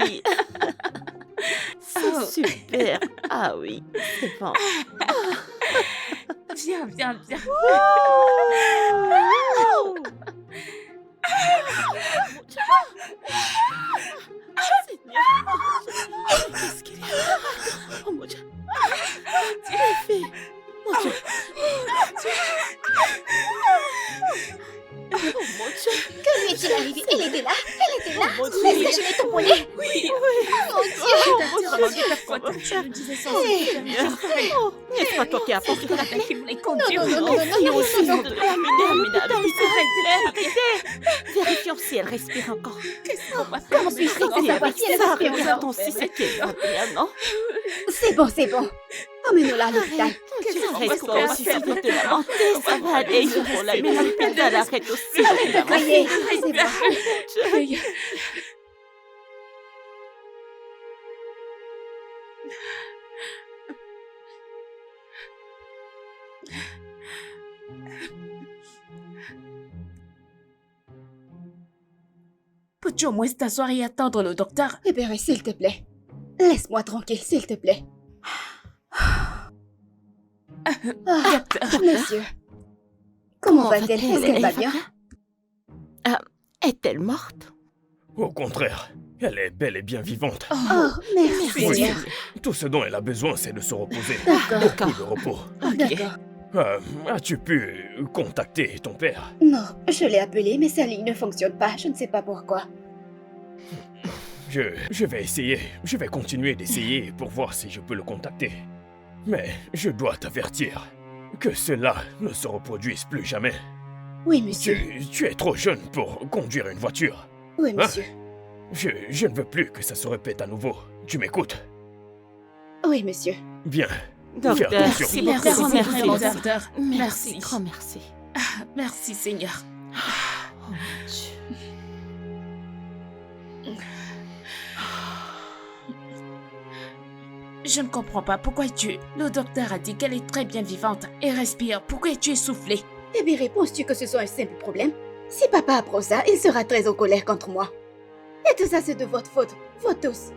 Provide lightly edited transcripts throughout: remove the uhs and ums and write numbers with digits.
oui. C'est super. Ah oui, c'est bon. Viens. Qu'est-ce qu'il y a? Oh mon Dieu. Les filles. Mon Dieu. Oh mon Dieu. Que lui est-il arrivé? Elle était là. Oh mon Dieu. Est-ce que je l'ai tamponné? Oui. Oh mon Dieu. Je me disais ça. Oh, n'est-ce pas toi qui as apporté la clé? Qui voulait conduire. Oh, fille aussi, on devrait l'amener à l'hôpital. Arrêtez. Vérifions si elle respire encore. Comment puis-je Arrêtez savoir avec si elle ça. respire Regardons encore? si c'est qu'elle va bien, non? C'est bon. Emmenons-la à l'hôpital. Arrête toi aussi, si tu te lamenter, ça va aller. Il faut l'amener à l'hôpital. Arrête aussi. Arrête de crier. C'est bon. Peux-tu au moins t'asseoir et attendre le docteur? Libéré, s'il te plaît. Laisse-moi tranquille, s'il te plaît. Monsieur. Comment va-t-elle? Est-ce qu'elle va bien? Est-elle morte? Au contraire, elle est bel et bien vivante. Oh, merci, Oui. Seigneur. Tout ce dont elle a besoin, c'est de se reposer. D'accord. Beaucoup de repos. D'accord. As-tu pu contacter ton père? Non, je l'ai appelé, mais sa ligne ne fonctionne pas. Je ne sais pas pourquoi. Je vais essayer. Je vais continuer d'essayer pour voir si je peux le contacter. Mais je dois t'avertir que cela ne se reproduise plus jamais. Oui, monsieur. Tu es trop jeune pour conduire une voiture. Oui, monsieur. Je ne veux plus que ça se répète à nouveau. Tu m'écoutes? Oui, monsieur. Bien. Docteur, Fais attention. merci Merci, beaucoup. merci, Merci. docteur. Merci. Grand merci. Merci, Seigneur. Oh mon Dieu. Je ne comprends pas. Pourquoi es-tu... Le docteur a dit qu'elle est très bien vivante et respire. Pourquoi es-tu essoufflé? Eh bien, réponds-tu que ce soit un simple problème? Si papa apprend ça, il sera très en colère contre moi. Et tout ça, c'est de votre faute. Vous tous.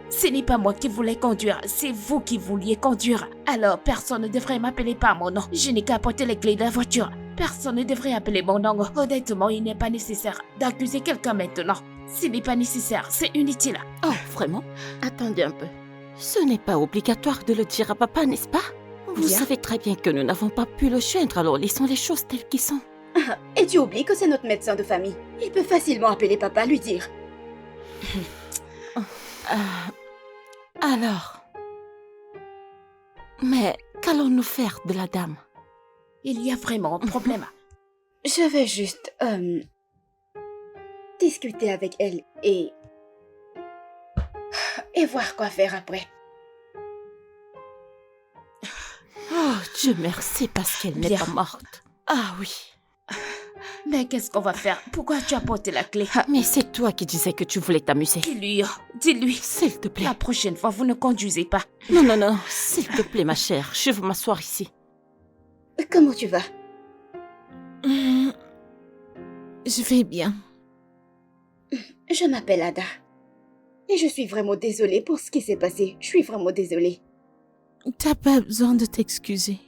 Ce n'est pas moi qui voulais conduire, c'est vous qui vouliez conduire. Alors, personne ne devrait m'appeler par mon nom. Je n'ai qu'à porter les clés de la voiture. Personne ne devrait appeler mon nom. Honnêtement, il n'est pas nécessaire d'accuser quelqu'un maintenant. Ce n'est pas nécessaire, c'est inutile. Oh, vraiment? Attendez un peu. Ce n'est pas obligatoire de le dire à papa, n'est-ce pas? Vous Bien. savez très bien que nous n'avons pas pu le joindre, alors laissons les choses telles qu'elles sont. Et tu oublies que c'est notre médecin de famille. Il peut facilement appeler papa, lui dire. Alors... Mais qu'allons-nous faire de la dame? Il y a vraiment un problème. Je vais juste, discuter avec elle et voir quoi faire après. Oh, Dieu merci parce qu'elle n'est Bien. pas morte. Ah oui. Mais qu'est-ce qu'on va faire? Pourquoi tu as porté la clé? Mais c'est toi qui disais que tu voulais t'amuser. Dis-lui. S'il te plaît. La prochaine fois, vous ne conduisez pas. Non. S'il te plaît, ma chère. Je veux m'asseoir ici. Comment tu vas? Je vais bien. Je m'appelle Ada. Et je suis vraiment désolée pour ce qui s'est passé. Je suis vraiment désolée. T'as pas besoin de t'excuser.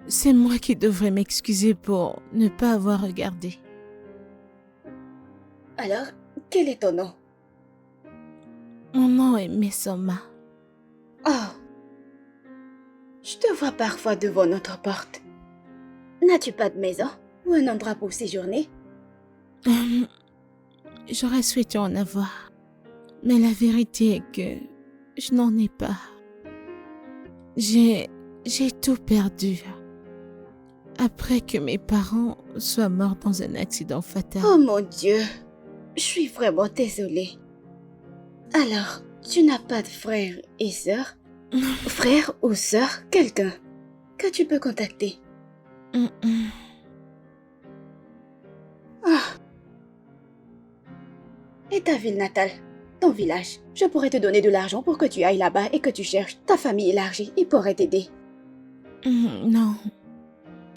C'est moi qui devrais m'excuser pour ne pas avoir regardé. Alors, quel est ton nom? Mon nom est Messoma. Oh. Je te vois parfois devant notre porte. N'as-tu pas de maison ou un endroit pour séjourner? J'aurais souhaité en avoir. Mais la vérité est que je n'en ai pas. J'ai tout perdu. Après que mes parents soient morts dans un accident fatal. Oh mon Dieu. Je suis vraiment désolée. Alors, tu n'as pas de frère et sœur? Frère ou sœur, quelqu'un que tu peux contacter? Ah. Et ta ville natale? Ton village? Je pourrais te donner de l'argent pour que tu ailles là-bas et que tu cherches ta famille élargie. Ils pourraient t'aider. Non.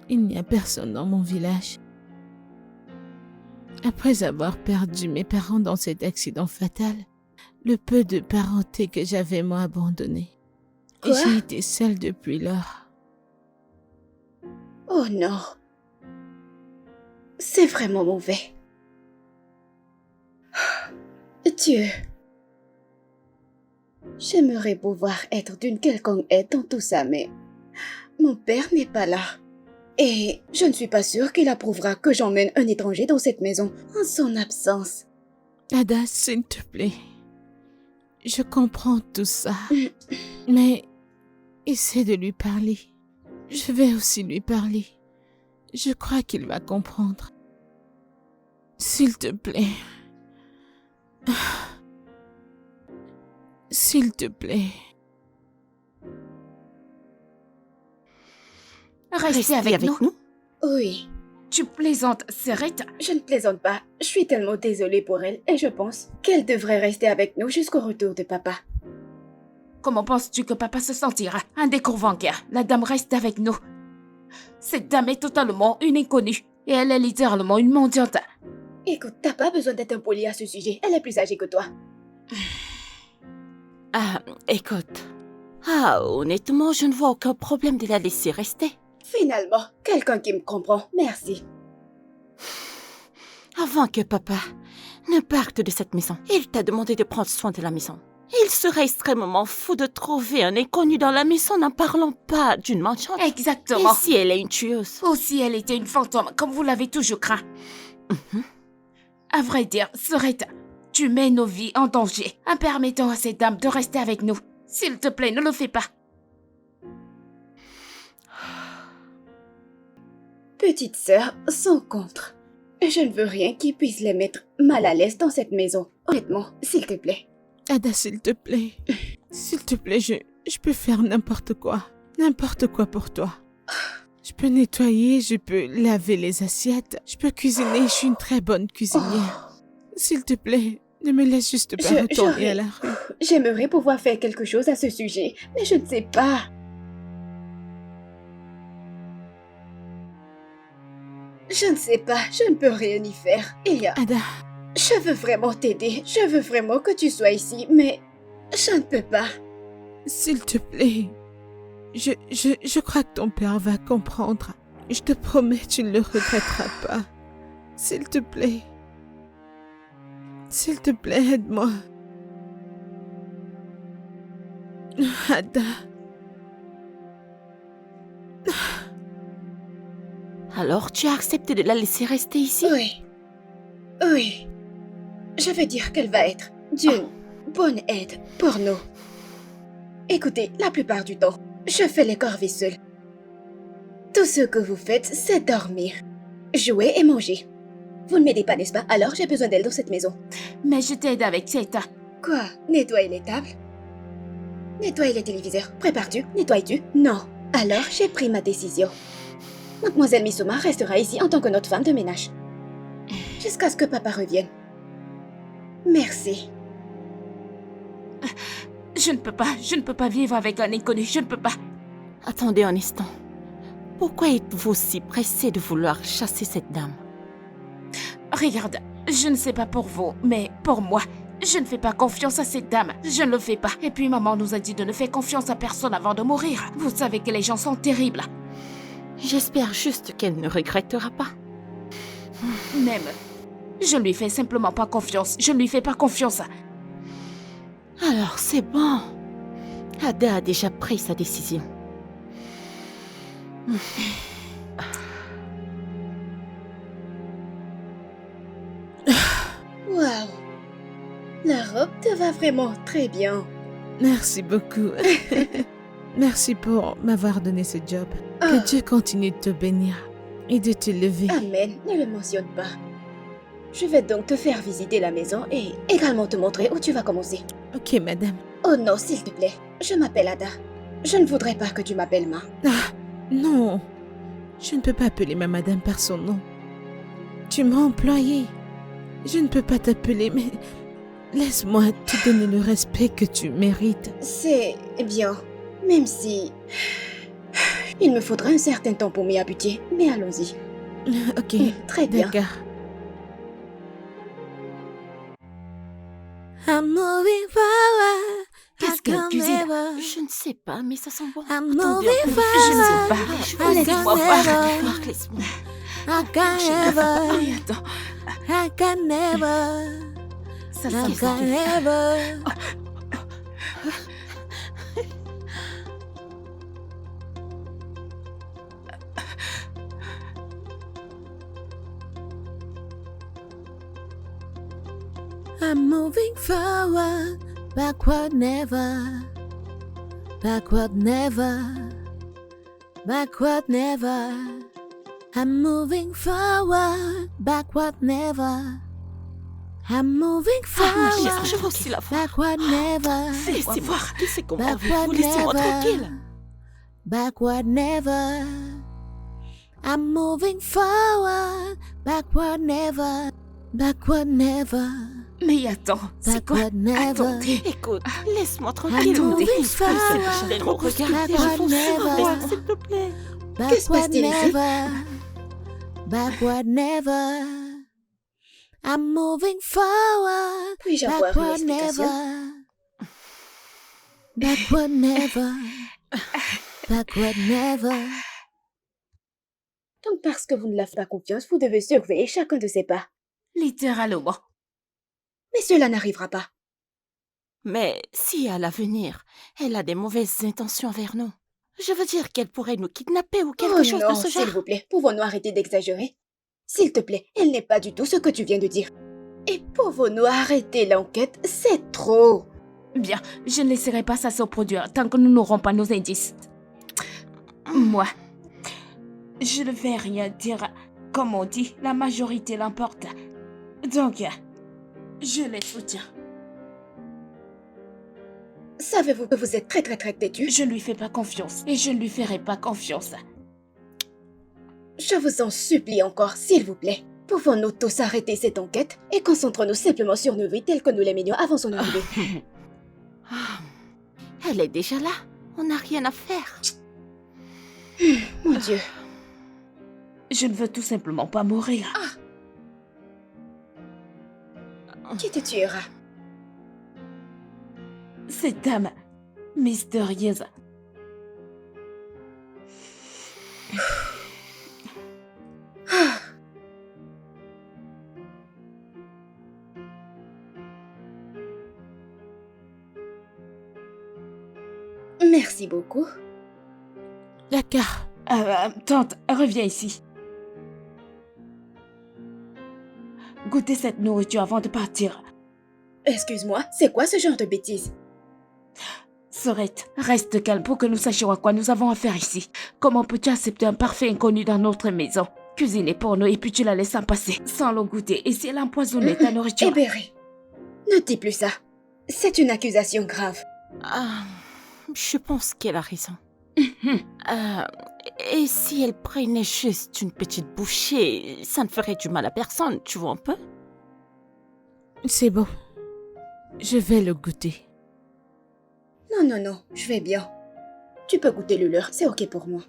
Il n'y a personne dans mon village. Après avoir perdu mes parents dans cet accident fatal, le peu de parenté que j'avais moi abandonné. Et Quoi? j'ai été seule depuis lors. Oh non. C'est vraiment mauvais. Dieu. J'aimerais pouvoir être d'une quelconque aide dans tout ça, mais mon père n'est pas là. Et je ne suis pas sûre qu'il approuvera que j'emmène un étranger dans cette maison en son absence. Ada, s'il te plaît. Je comprends tout ça. Mais essaie de lui parler. Je vais aussi lui parler. Je crois qu'il va comprendre. S'il te plaît. S'il te plaît. Restez avec nous. Oui, Tu plaisantes, Serette. je ne plaisante pas. Je suis tellement désolée pour elle et je pense qu'elle devrait rester avec nous jusqu'au retour de papa. Comment penses-tu que papa se sentira? Un décours bancaire. La dame reste avec nous. Cette dame est totalement une inconnue. Et elle est littéralement une mendiante. Écoute, t'as pas besoin d'être impoli à ce sujet. Elle est plus âgée que toi. Ah, écoute. Ah, honnêtement, je ne vois aucun problème de la laisser rester. Finalement, quelqu'un qui me comprend. Merci. Avant que papa ne parte de cette maison, il t'a demandé de prendre soin de la maison. Il serait extrêmement fou de trouver un inconnu dans la maison n'en parlant pas d'une mendiante. Exactement. Et si elle est une tueuse? Aussi, elle était une fantôme, comme vous l'avez toujours craint. À vrai dire, Serette, tu mets nos vies en danger en permettant à cette dame de rester avec nous. S'il te plaît, ne le fais pas. Petite sœur, sans contre. Je ne veux rien qui puisse les mettre mal à l'aise dans cette maison. Honnêtement, s'il te plaît. Ada, s'il te plaît. S'il te plaît, je peux faire n'importe quoi. N'importe quoi pour toi. Je peux nettoyer, je peux laver les assiettes, je peux cuisiner, je suis une très bonne cuisinière. S'il te plaît, ne me laisse juste pas retourner à la rue. J'aimerais pouvoir faire quelque chose à ce sujet, mais je ne sais pas. Je ne sais pas, je ne peux rien y faire. Il y a... Ada, Je veux vraiment t'aider, je veux vraiment que tu sois ici, mais je ne peux pas. s'il te plaît. Je crois que ton père va comprendre. Je te promets, tu ne le regretteras pas. S'il te plaît. S'il te plaît, aide-moi. Ada. Alors tu as accepté de la laisser rester ici? Oui. Oui. Je veux dire qu'elle va être d'une bonne aide pour nous. Écoutez, la plupart du temps, je fais les corvées seule. Tout ce que vous faites, c'est dormir, jouer et manger. Vous ne m'aidez pas, n'est-ce pas? Alors j'ai besoin d'elle dans cette maison. Mais je t'aide avec cette... Quoi? Nettoyer les tables? Nettoyer les téléviseurs? Prépares-tu? Nettoies-tu? Non. Alors j'ai pris ma décision. Mademoiselle Misuma restera ici en tant que notre femme de ménage. Jusqu'à ce que papa revienne. Merci. Je ne peux pas vivre avec un inconnu, je ne peux pas. Attendez un instant. Pourquoi êtes-vous si pressé de vouloir chasser cette dame? Regarde, je ne sais pas pour vous, mais pour moi, je ne fais pas confiance à cette dame. Je ne le fais pas. Et puis maman nous a dit de ne faire confiance à personne avant de mourir. Vous savez que les gens sont terribles. J'espère juste qu'elle ne regrettera pas. Même, je ne lui fais simplement pas confiance. Je ne lui fais pas confiance. Alors c'est bon. Ada a déjà pris sa décision. Waouh. La robe te va vraiment très bien. Merci beaucoup. Merci pour m'avoir donné ce job. Ah. Que Dieu continue de te bénir et de te lever. Amen, ne le mentionne pas. Je vais donc te faire visiter la maison et également te montrer où tu vas commencer. Ok, madame. Oh non, s'il te plaît. Je m'appelle Ada. Je ne voudrais pas que tu m'appelles Ma. Ah, non. Je ne peux pas appeler ma madame par son nom. Tu m'as employée. Je ne peux pas t'appeler, mais laisse-moi te donner le respect que tu mérites. C'est bien. Même si... Il me faudra un certain temps pour m'y habituer, mais allons-y. Ok, Très bien. d'accord. I'm moving forward. Qu'est-ce I qu'elle can cuisine? never. Je ne sais pas, mais ça sent bon. I'm Attendez, moving je ne sais forward. pas. Je I laisse-moi can voir. never. Laisse-moi. I can never. Oui, attends. I can never. Ça I sent can never. I'm moving forward, backward never, backward never, backward never. I'm moving forward, backward never. I'm moving Ah, ma chère, forward, je veux aussi la voir. backward never, Laissez-moi voir. Laissez qu'on m'enlève. backward Vous laissez-moi tranquille. never, backward never. I'm moving forward, backward never, backward never. Mais attends, c'est quoi? Backward never. Attendez. Écoute, laisse-moi tranquille. Attendez. Il faut s'empêcher de me regarder. Je Backward vous never. supplie, s'il te plaît. Que se Backward passe-t-il ici? never, backward never. I'm moving forward, Puis-je avoir une backward explication? never. Backward never, backward never. Donc parce que vous ne l'avez pas confiance, vous devez surveiller chacun de ses pas. Littéralement. Mais cela n'arrivera pas. Mais si à l'avenir, elle a des mauvaises intentions envers nous, je veux dire qu'elle pourrait nous kidnapper ou quelque Oh chose non, de ce genre. s'il vous plaît, pouvons-nous arrêter d'exagérer? S'il te plaît, elle n'est pas du tout ce que tu viens de dire. Et pouvons-nous arrêter l'enquête? C'est trop. Bien, je ne laisserai pas ça se produire tant que nous n'aurons pas nos indices. Moi, je ne vais rien dire. Comme on dit, la majorité l'emporte. Donc, je les soutiens. Savez-vous que vous êtes très têtu? Je ne lui fais pas confiance et je ne lui ferai pas confiance. Je vous en supplie encore, s'il vous plaît. Pouvons-nous tous arrêter cette enquête et concentrons-nous simplement sur nos vies telles que nous les menions avant son arrivée? Ah, elle est déjà là. On n'a rien à faire. Mon Dieu. Je ne veux tout simplement pas mourir. Qui te tuera? Cette dame mystérieuse. Merci beaucoup. D'accord. Tante, reviens ici. Goûtez cette nourriture avant de partir. Excuse-moi, c'est quoi ce genre de bêtises? Sorette, reste calme pour que nous sachions à quoi nous avons affaire ici. Comment peux-tu accepter un parfait inconnu dans notre maison? Cuisiner pour nous et puis tu la laisses en passer sans le goûter. Et si elle a empoisonné ta nourriture? Hébéré, ne dis plus ça. C'est une accusation grave. Ah, je pense qu'elle a raison. Et si elle prenait juste une petite bouchée, ça ne ferait du mal à personne, tu vois un peu? C'est bon. Je vais le goûter. Non, je vais bien. Tu peux goûter le leur, c'est ok pour moi.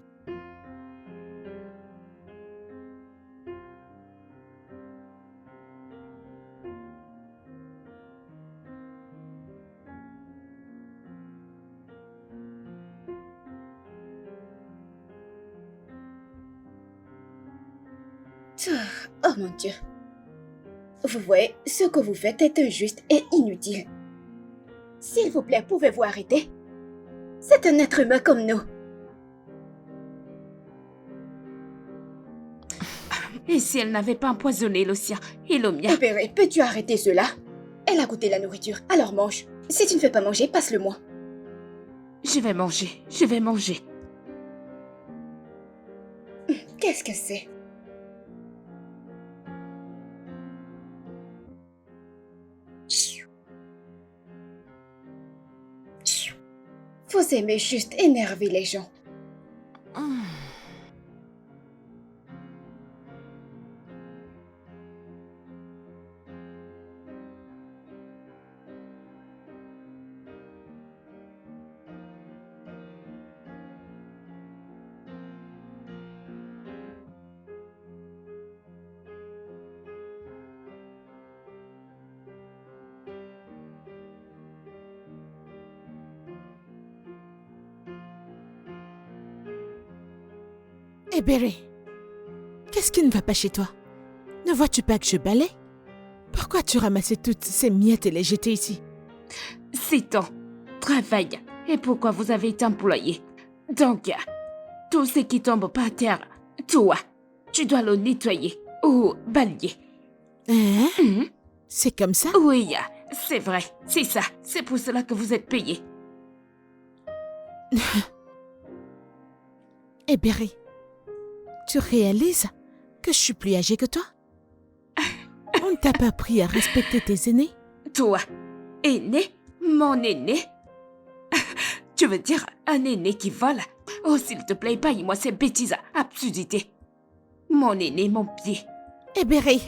Oh mon Dieu. Vous voyez, ce que vous faites est injuste et inutile. S'il vous plaît, pouvez-vous arrêter? C'est un être humain comme nous. Et si elle n'avait pas empoisonné le sien et le mien? Hébéré, peux-tu arrêter cela? Elle a goûté la nourriture, alors mange. Si tu ne fais pas manger, passe-le-moi. Je vais manger, je vais manger. Qu'est-ce que c'est? Vous aimez juste énerver les gens. Hmm. Hé, Berry, qu'est-ce qui ne va pas chez toi? Ne vois-tu pas que je balaie? Pourquoi tu ramassais toutes ces miettes et les jetais ici? C'est ton travail. Et pourquoi vous avez été employé? Donc, tout ce qui tombe par terre, toi, tu dois le nettoyer ou balayer. Hein? Mhm. C'est comme ça? Oui, c'est vrai, c'est ça. C'est pour cela que vous êtes payé. Hé, Berry, tu réalises que je suis plus âgée que toi? On ne t'a pas appris à respecter tes aînés? Toi, aîné, mon aîné. Tu veux dire un aîné qui vole? Oh, s'il te plaît, paye-moi ces bêtises, absurdités. Mon aîné, mon pied. Hé, Berry.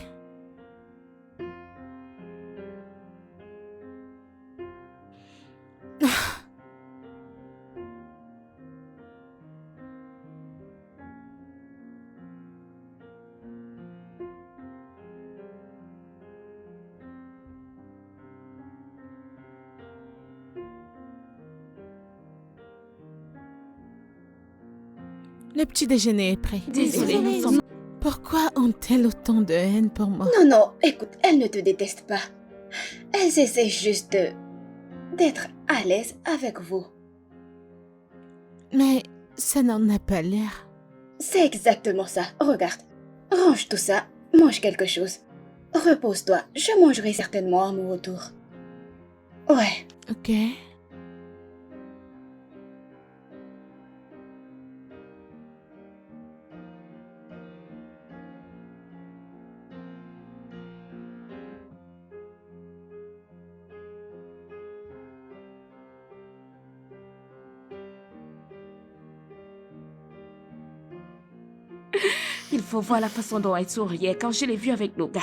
Le petit déjeuner est prêt. Désolée, nous sommes... Pourquoi ont-elles autant de haine pour moi? Non, non, écoute, elles ne te détestent pas. Elles essaient juste d'être à l'aise avec vous. Mais ça n'en a pas l'air. C'est exactement ça. Regarde. Range tout ça, mange quelque chose. Repose-toi, je mangerai certainement à mon retour. Ouais. Ok. Il faut voir la façon dont elle souriait quand je l'ai vue avec nos gars.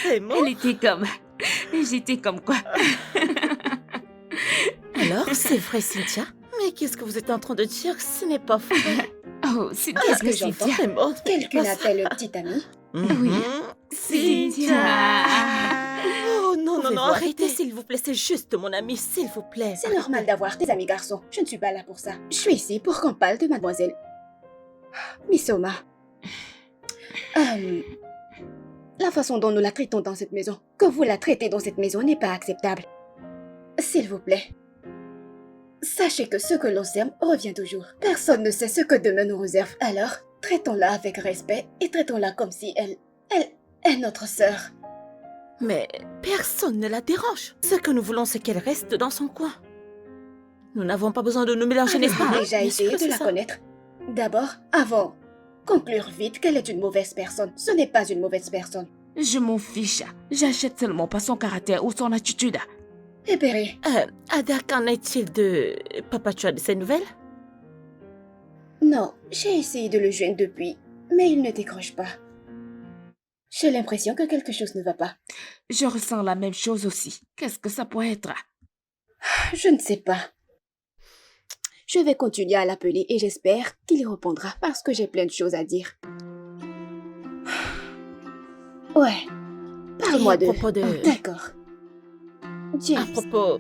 C'est moi. Elle était comme... Et j'étais comme quoi? Alors, c'est vrai, Cynthia? Mais qu'est-ce que vous êtes en train de dire? Ce n'est pas vrai. Oh, c'est Qu'est-ce bien que j'entends? Cynthia. C'est bon. Quelqu'un appelle le petit ami. Oui. Cynthia. Oh non, non, Pouvez-vous non, arrêter? arrêtez, s'il vous plaît. C'est juste mon ami, s'il vous plaît. C'est normal d'avoir des amis garçons. Je ne suis pas là pour ça. Je suis ici pour qu'on parle de mademoiselle Misoma. La façon dont nous la traitons dans cette maison, que vous la traitez dans cette maison n'est pas acceptable. S'il vous plaît. Sachez que ce que l'on sème revient toujours. Personne ne sait ce que demain nous réserve. Alors, traitons-la avec respect et traitons-la comme si elle est notre sœur. Mais personne ne la dérange. Ce que nous voulons, c'est qu'elle reste dans son coin. Nous n'avons pas besoin de nous mélanger, n'est-ce pas? Avez-vous déjà Bien essayé sûr, de c'est la ça. connaître? D'abord, avant. Conclure vite qu'elle est une mauvaise personne. Ce n'est pas une mauvaise personne. Je m'en fiche. J'achète seulement pas son caractère ou son attitude. Eh Berry, Ada, qu'en est-il de... Papa, tu as de ses nouvelles? non, j'ai essayé de le joindre depuis, mais il ne décroche pas. J'ai l'impression que quelque chose ne va pas. Je ressens la même chose aussi. Qu'est-ce que ça pourrait être? Je ne sais pas. Je vais continuer à l'appeler et j'espère qu'il y répondra parce que j'ai plein de choses à dire. Ouais, parle-moi Et à de... propos de... D'accord. À James, propos...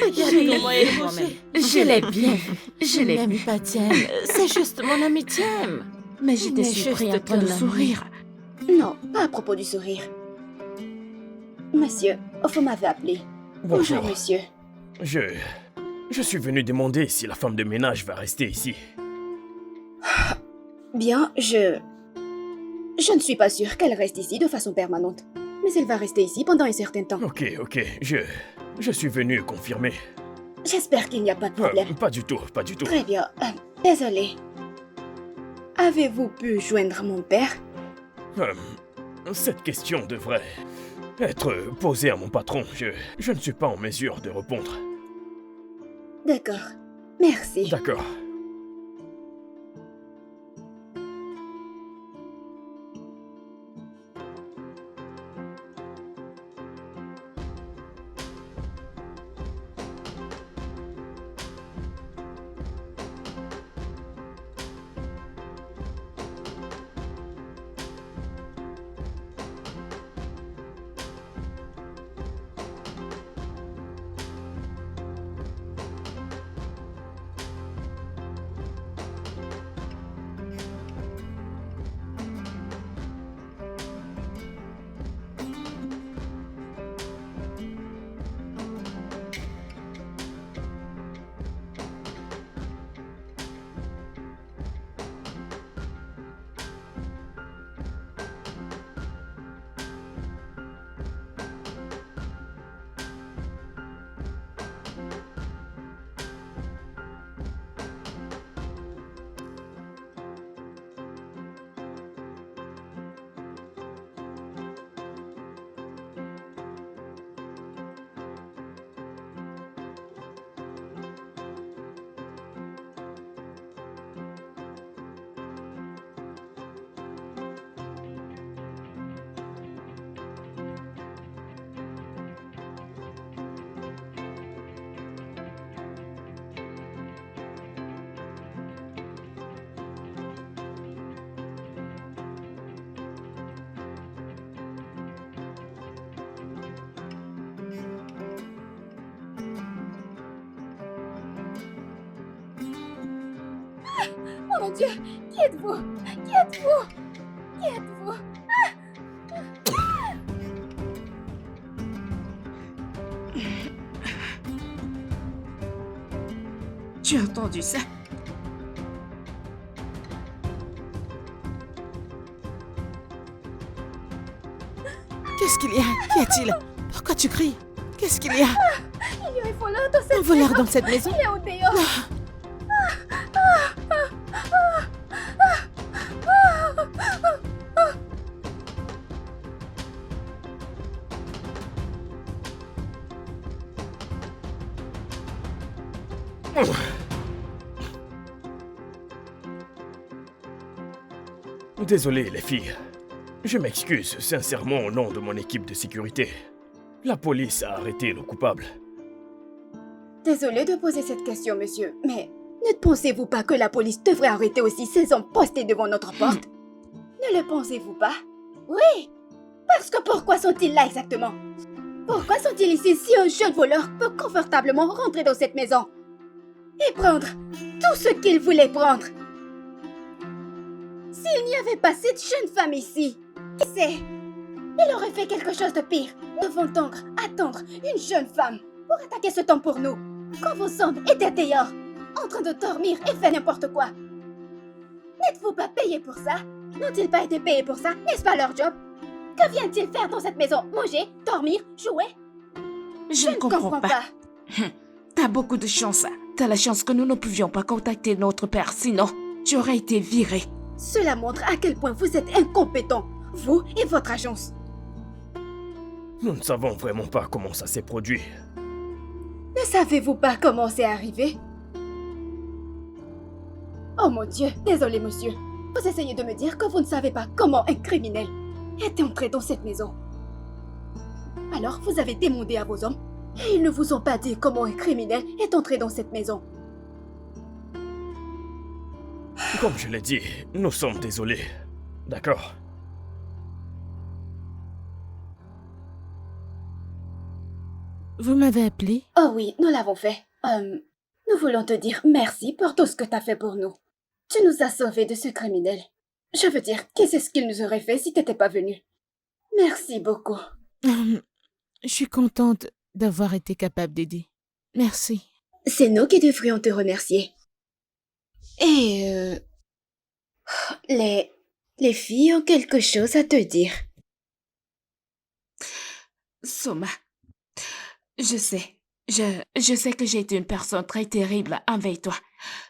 Regardez comment elle est moi-même. bouchée. Je l'ai bien vu. Je l'ai n'aime vu. pas Diem. C'est juste mon ami Diem. Mais j'étais Mais surpris juste en train de ton ami. sourire. non, pas à propos du sourire. Monsieur, vous m'avez appelé. Bonjour. monsieur. Je suis venu demander si la femme de ménage va rester ici. Bien, je ne suis pas sûre qu'elle reste ici de façon permanente. Mais elle va rester ici pendant un certain temps. Ok, je suis venu confirmer. J'espère qu'il n'y a pas de problème. Pas du tout, pas du tout. Très bien. Désolé. Avez-vous pu joindre mon père? Cette question devrait être posée à mon patron. Je ne suis pas en mesure de répondre. D'accord. Merci. D'accord. mon Dieu! Qui êtes-vous? Qui êtes-vous? Qui êtes-vous? Tu as entendu ça? Qu'est-ce qu'il y a? Qu'y a-t-il? Pourquoi tu cries? Qu'est-ce qu'il y a? Il y a un voleur dans cette Un voleur dans cette maison? Il est au dehors! Désolé, les filles. Je m'excuse sincèrement au nom de mon équipe de sécurité. La police a arrêté le coupable. Désolé de poser cette question, monsieur, mais ne pensez-vous pas que la police devrait arrêter aussi ces hommes postés devant notre porte? Ne le pensez-vous pas? Oui! Parce que pourquoi sont-ils là exactement? Pourquoi sont-ils ici si un jeune voleur peut confortablement rentrer dans cette maison et prendre tout ce qu'il voulait prendre? S'il n'y avait pas cette jeune femme ici, qui sait? Il aurait fait quelque chose de pire. Nous devons donc attendre une jeune femme pour attaquer ce temps pour nous. Quand vos hommes étaient dehors, en train de dormir et faire n'importe quoi. N'êtes-vous pas payés pour ça? N'ont-ils pas été payés pour ça? N'est-ce pas leur job? Que viennent-ils faire dans cette maison? Manger? Dormir? Jouer? Je ne comprends pas. T'as beaucoup de chance. T'as la chance que nous ne pouvions pas contacter notre père, sinon tu aurais été viré. Cela montre à quel point vous êtes incompétents, vous et votre agence. Nous ne savons vraiment pas comment ça s'est produit. Ne savez-vous pas comment c'est arrivé? Oh mon Dieu, désolé monsieur. Vous essayez de me dire que vous ne savez pas comment un criminel est entré dans cette maison. Alors vous avez demandé à vos hommes et ils ne vous ont pas dit comment un criminel est entré dans cette maison. Comme je l'ai dit, nous sommes désolés. D'accord? Vous m'avez appelé? Oh oui, nous l'avons fait. Nous voulons te dire merci pour tout ce que tu as fait pour nous. Tu nous as sauvés de ce criminel. Je veux dire, qu'est-ce qu'il nous aurait fait si t'étais pas venu? Merci beaucoup. Je suis contente d'avoir été capable d'aider. Merci. C'est nous qui devrions te remercier. Et les filles ont quelque chose à te dire. Soma, je sais. Je sais que j'ai été une personne très terrible avec toi.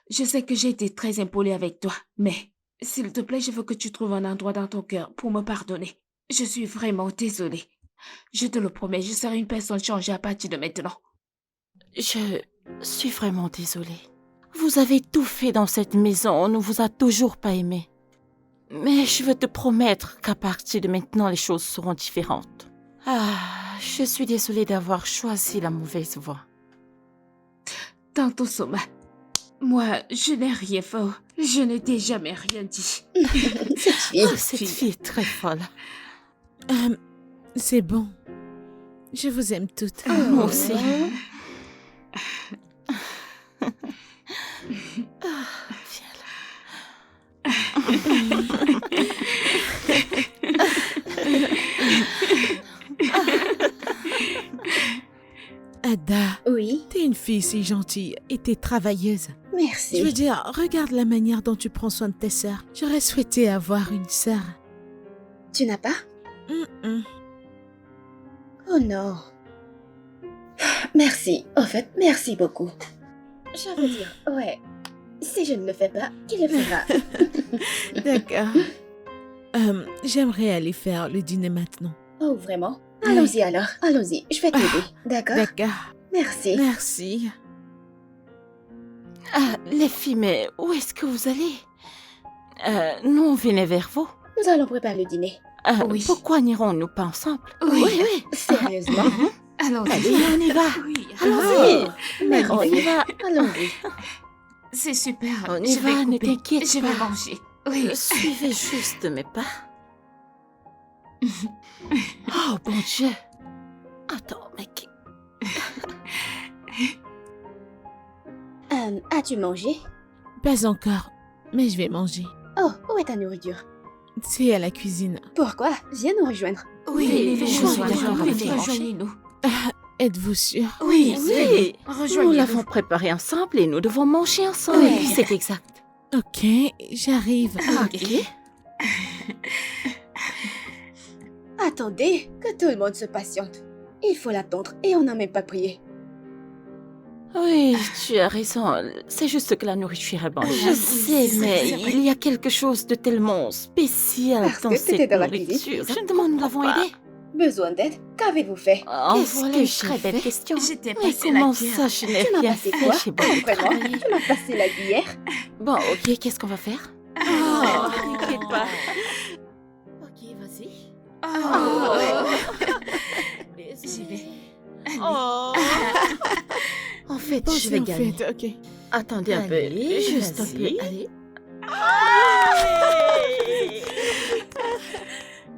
Je sais que j'ai été très impolie avec toi. Mais, s'il te plaît, je veux que tu trouves un endroit dans ton cœur pour me pardonner. Je suis vraiment désolée. Je te le promets, je serai une personne changée à partir de maintenant. Je suis vraiment désolée. Vous avez tout fait dans cette maison, on ne vous a toujours pas aimé. Mais je veux te promettre qu'à partir de maintenant, les choses seront différentes. Ah, je suis désolée d'avoir choisi la mauvaise voie. Tantôt, Soma. Moi, je n'ai rien fait. Je ne t'ai jamais rien dit. Cette fille est très folle. C'est bon. Je vous aime toutes. Moi aussi. Viens Ada, Oui, t'es une fille si gentille et t'es travailleuse. merci. Je veux dire, regarde la manière dont tu prends soin de tes sœurs. J'aurais souhaité avoir une sœur. Tu n'as pas? Oh non. Merci. En fait, merci beaucoup. Je veux dire, ouais. Si je ne le fais pas, qui le fera? D'accord. J'aimerais aller faire le dîner maintenant. Oh, vraiment? Allons-y alors. Allons-y. Je vais t'aider. D'accord? D'accord. Merci. Merci. Ah, les filles, mais où est-ce que vous allez? Nous, on venait vers vous. Nous allons préparer le dîner. Oui. Pourquoi n'irons-nous pas ensemble? Oui. Sérieusement? Allons-y. Allez, on y va. Oui. Allons-y. Merci. On y va. Allons-y. C'est super. On y Je vais va, ne couper. t'inquiète Je vais pas. manger. Oui. Suivez juste mes pas. Oh, bon Dieu. Attends, mais qui... As-tu mangé? Pas encore. mais je vais manger. Oh, où est ta nourriture? C'est à la cuisine. Pourquoi? Viens nous rejoindre. Oui, je suis d'accord avec toi. rejoignez-nous. Êtes-vous sûr? Oui, oui. Nous Rejoignez-nous. l'avons préparé ensemble et nous devons manger ensemble. Oui. C'est exact. Ok, j'arrive. Ok. Attendez, que tout le monde se patiente. Il faut l'attendre et on n'a même pas prié. Oui, tu as raison. C'est juste que la nourriture est bonne. Je sais, mais il y a quelque chose de tellement spécial Parce dans que cette t'étais dans la cuisine, nourriture. c'est Je me demande, nous l'avons aidé? Besoin d'aide? Qu'avez-vous fait? Oh, Qu'est-ce voilà que une j'ai très belle fait? question. J'étais Mais passée la comment cuillère. ça, je n'ai Tu m'as rien passé fait? quoi? J'ai beaucoup Vraiment? travaillé. Tu m'as passé la cuillère? Bon, ok, qu'est-ce qu'on va faire? Oh. T'inquiète pas. Ok, vas-y. Oh. Désolée. J'y vais. Oh. En fait, Bon, je vais en gagner. fait, ok. Attendez un peu. Allez, Juste un vas-y. peu. Allez.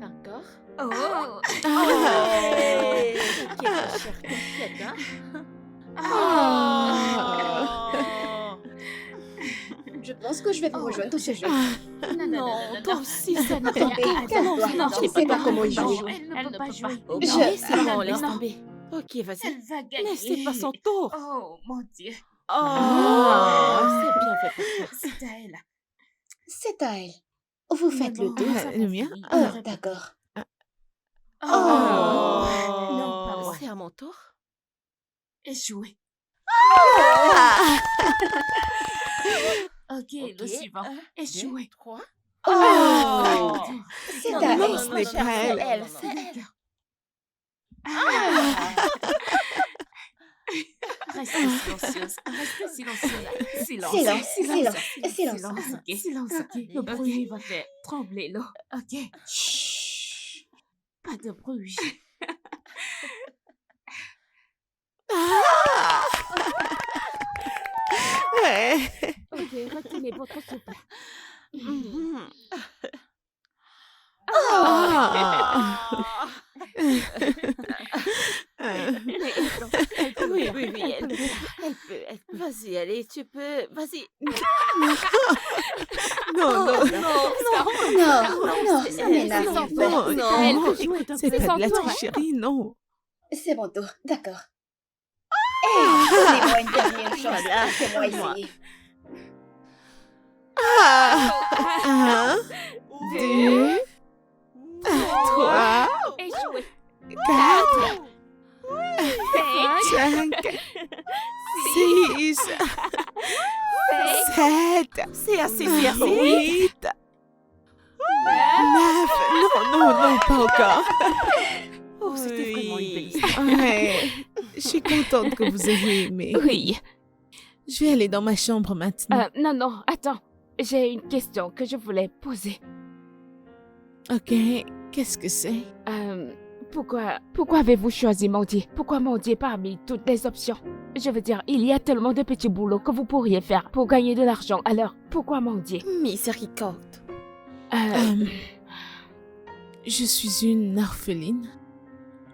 Encore. Oh. Ok, ma chère, t'inquiète, hein. Je pense que je vais vous rejoindre dans ce jeu. Non, toi aussi, ça n'a pas Attendez, calme-toi. non, Je ne sais pas comment il joue. Elle ne peut pas jouer. Ok, Je- c'est bon, laisse Non. tomber. Ok, vas-y. Elle va gagner. Mais c'est pas son tour. Oh, mon Dieu. Oh, c'est bien fait pour toi. C'est à elle. C'est à elle. Vous faites le Non, tour. nous avons le mien? fini. Oh, d'accord. Oh. Oh. Non, pas moi. C'est à mon tour. Échoué. Ok, le Ok, suivant. 1, Échoué. 2, 3. Oh, c'est Non, à non, elle. non, ce n'est cher, pas c'est elle. elle, c'est elle. Restez silencieuse. Restez silencieuse. Silence. Silence, silence, silence. Silence, ok. Silence, ok. Le bruit va faire trembler l'eau. Ok. Chut. Pas de bruit. Ouais. Ok, retenez votre souffle. Mhm. Oui, oui, oui, elle peut. Vas-y, allez, tu peux. Vas-y. Non, non, Non, ça m'énerve. non, non, non, écoute un c'est peu. pas de la son tour, hein. tricherie, non. C'est mon tour, d'accord. Hey, donnez-moi une dernière chance. Voilà, Laissez-moi moi. essayer. Un, deux, trois, Échoué. quatre, cinq, six, sept, C'est assez, c'est assez. huit, neuf. Non, pas encore. Oh, c'était Oui. vraiment une belle histoire. Ouais, je suis contente que vous ayez aimé. Oui. Je vais aller dans ma chambre maintenant. Non, attends. J'ai une question que je voulais poser. Ok, qu'est-ce que c'est? Pourquoi avez-vous choisi mendier? Pourquoi mendier parmi toutes les options? Je veux dire, il y a tellement de petits boulots que vous pourriez faire pour gagner de l'argent. Alors, pourquoi mendier? Miséricorde. Je suis une orpheline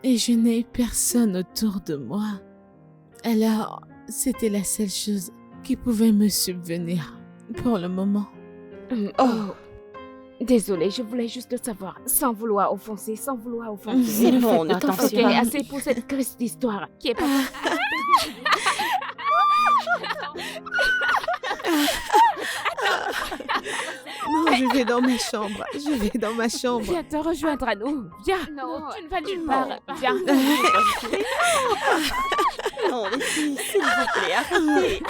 et je n'ai personne autour de moi. Alors, c'était la seule chose qui pouvait me subvenir pour le moment. Oh. Désolée, je voulais juste le savoir, sans vouloir offenser. C'est bon, ne t'en Ok, fais pas. assez pour cette triste histoire qui est pas... Non, je vais dans ma chambre. Viens te rejoindre à nous. Viens. Non, tu ne vas nulle part. Viens. Non, les filles, s'il vous plaît, arrêtez.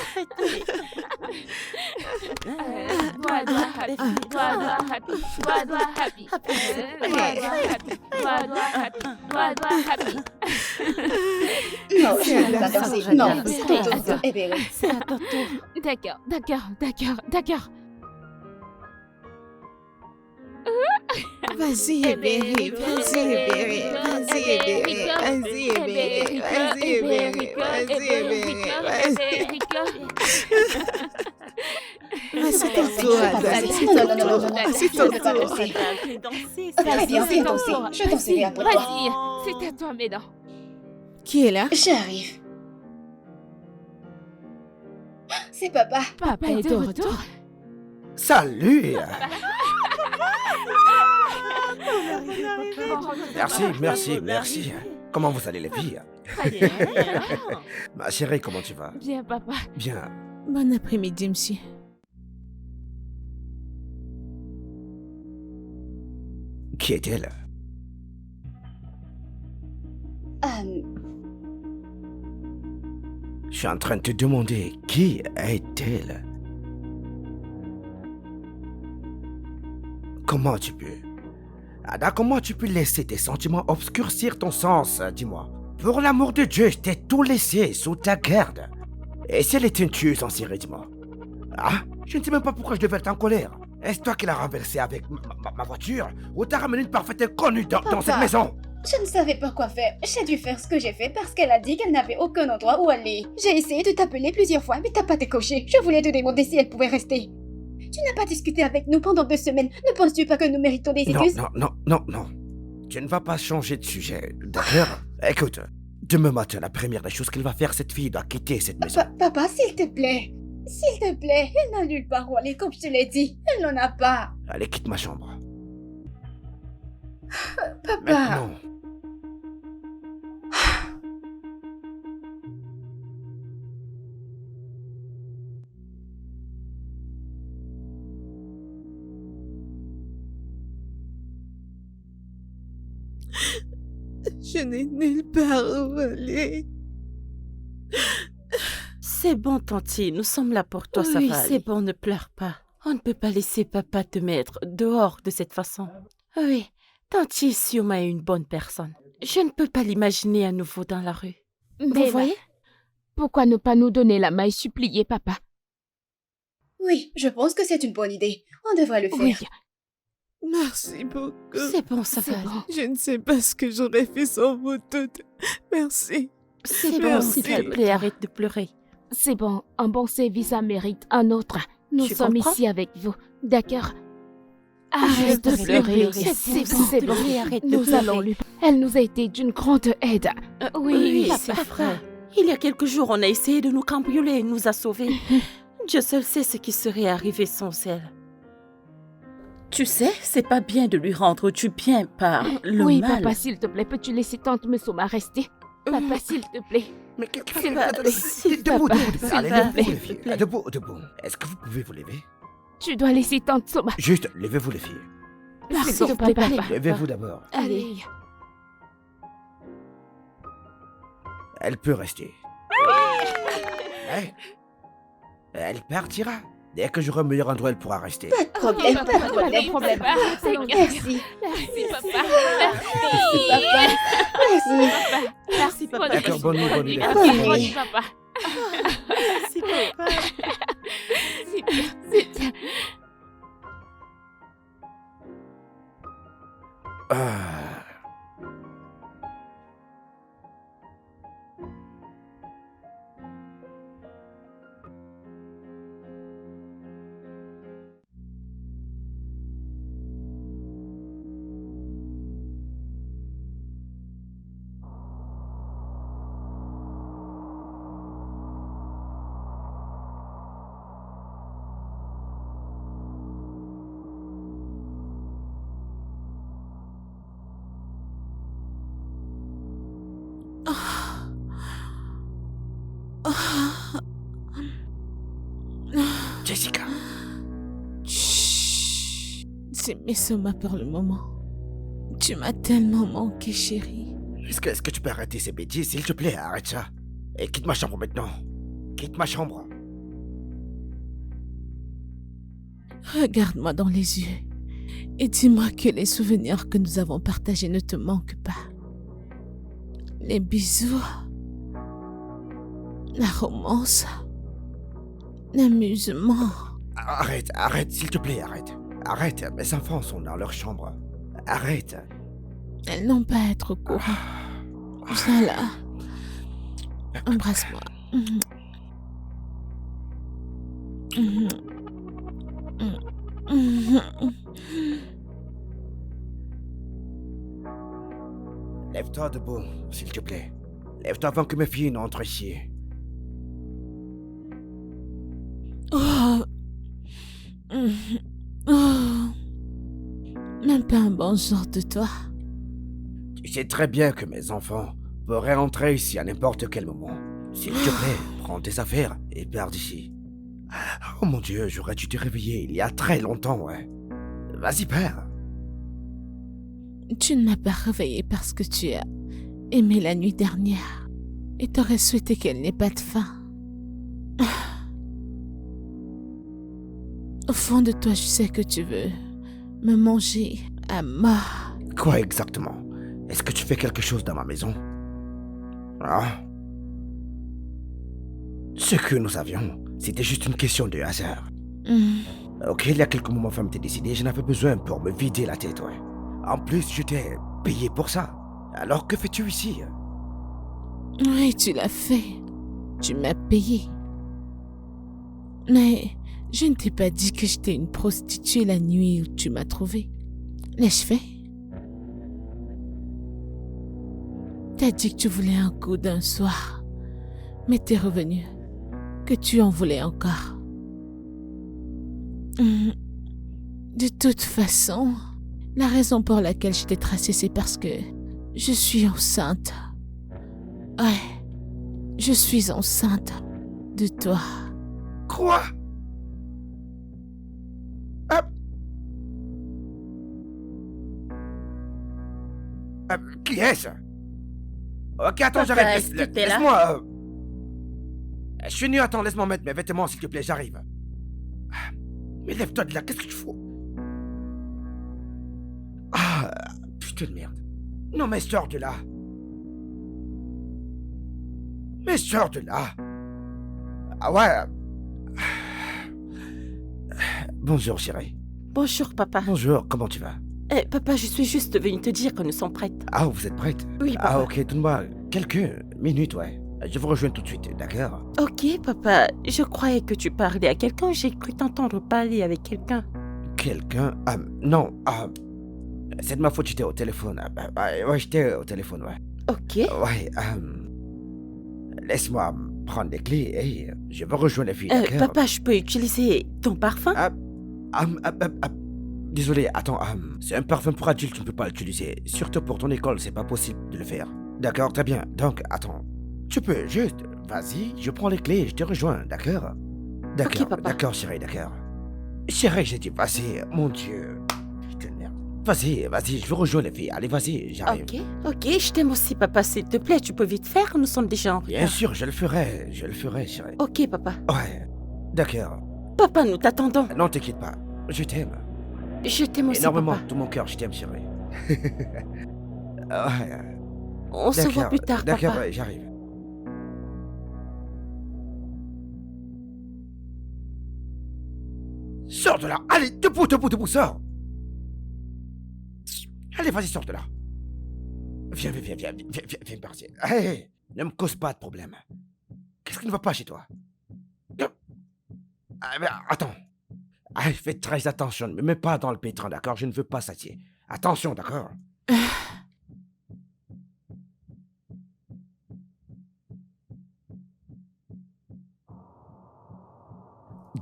Non, je ne peux pas danser. Non, Attends, c'est ton tour. Eh bien, oui. C'est à ton tour. D'accord. Vas-y, Eberi, C'est ton tour, Adèle. Non, C'est je ton ne peux pas tour. danser. Danser, Très bien, c'est viens ton danser. tour. Je danserai après toi. Vas-y, c'est à toi, Médan. Qui est là? J'arrive. C'est papa. Papa est de retour. Salut. Merci. Comment vous allez les filles? Très bien. Ma chérie, comment tu vas? Bien, papa. Bien. Bon après-midi, monsieur. Qui est-elle? Je suis en train de te demander qui est-elle? Comment tu peux? Ada, comment tu peux laisser tes sentiments obscurcir ton sens, dis-moi? Pour l'amour de Dieu, je t'ai tout laissé sous ta garde. Et si elle est une tueuse en série, dis-moi? Ah, je ne sais même pas pourquoi je devais être en colère. Est-ce toi qui l'as renversée avec ma voiture? Ou t'as ramené une parfaite inconnue dans cette maison? Je ne savais pas quoi faire. J'ai dû faire ce que j'ai fait parce qu'elle a dit qu'elle n'avait aucun endroit où aller. J'ai essayé de t'appeler plusieurs fois, mais t'as pas décoché. Je voulais te demander si elle pouvait rester. Tu n'as pas discuté avec nous pendant 2 semaines. Ne penses-tu pas que nous méritons des excuses? Non. Tu ne vas pas changer de sujet, d'accord? Écoute, demain matin, la première des choses qu'elle va faire, cette fille doit quitter cette maison. Papa, s'il te plaît. S'il te plaît, elle n'a nulle part où aller, comme je te l'ai dit. Elle n'en a pas. Allez, quitte ma chambre. Papa. Maintenant. Je n'ai nulle part où aller. C'est bon, Tanti, nous sommes là pour toi, ça Oui, va. C'est bon, ne pleure pas. On ne peut pas laisser papa te mettre dehors de cette façon. Oui, Tanti est sûrement une bonne personne. Je ne peux pas l'imaginer à nouveau dans la rue. Mais Vous voyez? pourquoi ne pas nous donner la main et supplier, papa? Oui, je pense que c'est une bonne idée. On devrait le faire. Oui, Merci beaucoup. C'est bon, ça c'est va. bon. Je ne sais pas ce que j'aurais fait sans vous toutes. Merci. C'est bon, Merci. s'il te plaît, arrête de pleurer. C'est bon, un bon service en mérite un autre. Nous Tu sommes comprends? ici avec vous, d'accord? Arrête de pleurer. C'est bon. Arrête de Nous pleurer. allons lui... Elle nous a été d'une grande aide. Oui, papa. c'est vrai. Il y a quelques jours, on a essayé de nous cambrioler et nous a sauvés. Dieu seul sait ce qui serait arrivé sans elle. Tu sais, c'est pas bien de lui rendre du bien par le Oui, mal. papa, s'il te plaît, peux-tu laisser tante Mesoma rester? Papa, s'il te plaît. Mais qu'est-ce S'il que te plaît. Debout, Papa, debout. s'il Allez, te levez-vous plaît. les filles. Debout. Est-ce que vous pouvez vous lever? Tu dois laisser tante Soma. Juste, levez-vous les filles. S'il te plaît, papa. Levez-vous d'abord. Allez. Elle peut rester. Ouais. Elle partira. Dès que j'aurai un meilleur endroit, elle pourra rester. Pas de problème, pas de problème. problème. Merci. Merci, papa. Merci, papa. Merci. Merci, papa. D'accord, bonne nuit, bonne nuit. Bonne nuit. Bonne nuit, papa. Merci, papa. Ah. Jessica. Chut. C'est Mesoma pour le moment. Tu m'as tellement manqué, chérie. Est-ce que tu peux arrêter ces bêtises, s'il te plaît? Arrête ça. Et quitte ma chambre maintenant. Quitte ma chambre. Regarde-moi dans les yeux et dis-moi que les souvenirs que nous avons partagés ne te manquent pas. Les bisous, la romance, l'amusement. Arrête, s'il te plaît, arrête. Arrête, mes enfants sont dans leur chambre. Arrête. Elles n'ont pas à être au courant. Viens là. Embrasse-moi. Lève-toi debout, s'il te plaît. Lève-toi avant que mes filles n'entrent ici. Oh. Oh, même pas un bonjour de toi. Tu sais très bien que mes enfants pourraient rentrer ici à n'importe quel moment. S'il te plaît, prends tes affaires et pars d'ici. Oh mon Dieu, j'aurais dû te réveiller il y a très longtemps, ouais. Vas-y, pars. Tu ne m'as pas réveillé parce que tu as aimé la nuit dernière et t'aurais souhaité qu'elle n'ait pas de fin. Au fond de toi, je sais que tu veux me manger à mort. Quoi exactement? Est-ce que tu fais quelque chose dans ma maison? Ah? Ce que nous avions, c'était juste une question de hasard. Ok, il y a quelques moments, ma femme t'est décidé, j'en avais besoin pour me vider la tête, ouais. En plus, je t'ai payé pour ça. Alors que fais-tu ici? Oui, tu l'as fait. Tu m'as payé. Mais je ne t'ai pas dit que j'étais une prostituée la nuit où tu m'as trouvée. L'ai-je fait? T'as dit que tu voulais un coup d'un soir, mais t'es revenu, que tu en voulais encore. De toute façon, la raison pour laquelle je t'ai tracé, c'est parce que je suis enceinte. Ouais, je suis enceinte de toi. Quoi? Qui est-ce? Ok, attends, Papa, j'arrive. est-ce que t'es là? Laisse-moi. Je suis nu, attends, laisse-moi mettre mes vêtements, s'il te plaît, j'arrive. Mais lève-toi de là, qu'est-ce que tu fous? Ah, putain de merde. Non, mais sors de là. Mais sors de là. Ah ouais. Bonjour, chérie. Bonjour, papa. Bonjour, comment tu vas? Papa, je suis juste venue te dire que nous sommes prêtes. Ah, vous êtes prête? Oui, papa. Ah, ok, donne-moi quelques minutes, ouais. Je vous rejoins tout de suite, d'accord? Ok, papa. Je croyais que tu parlais à quelqu'un. J'ai cru t'entendre parler avec quelqu'un. Quelqu'un? Non, c'est de ma faute, j'étais au téléphone. Ouais, j'étais au téléphone, ouais. Ok. Ouais, laisse-moi prendre les clés et je vais rejoindre les filles, d'accord? Papa, je peux utiliser ton parfum? Désolé, attends, c'est un parfum pour adulte, tu ne peux pas l'utiliser. Surtout pour ton école, c'est pas possible de le faire. D'accord, très bien. Donc, attends. Tu peux juste, vas-y, je prends les clés et je te rejoins, d'accord? D'accord, Ok, papa. d'accord, chérie, d'accord. Chérie, j'ai dit, vas-y, mon Dieu. Putain de merde. Vas-y, je veux rejoindre les filles. Allez, vas-y, j'arrive. Ok, je t'aime aussi, papa. S'il te plaît, tu peux vite faire. Nous sommes déjà en retard. Bien sûr, je le ferai, chérie. Ok, papa. Ouais, d'accord. Papa, nous t'attendons. Non, t'inquiète pas, je t'aime. Je t'aime aussi, Énormément, papa. tout mon cœur, je t'aime, chérie. Ouais, On se voit plus tard, d'accord, papa. ouais, j'arrive. Sors de là! Allez, debout, sors! Allez, vas-y, sors de là! Viens partir. Hey, ne me cause pas de problème. Qu'est-ce qui ne va pas chez toi? Mais attends. Fais très attention, ne me mets pas dans le pétrin, d'accord? Je ne veux pas s'attirer. Attention, d'accord?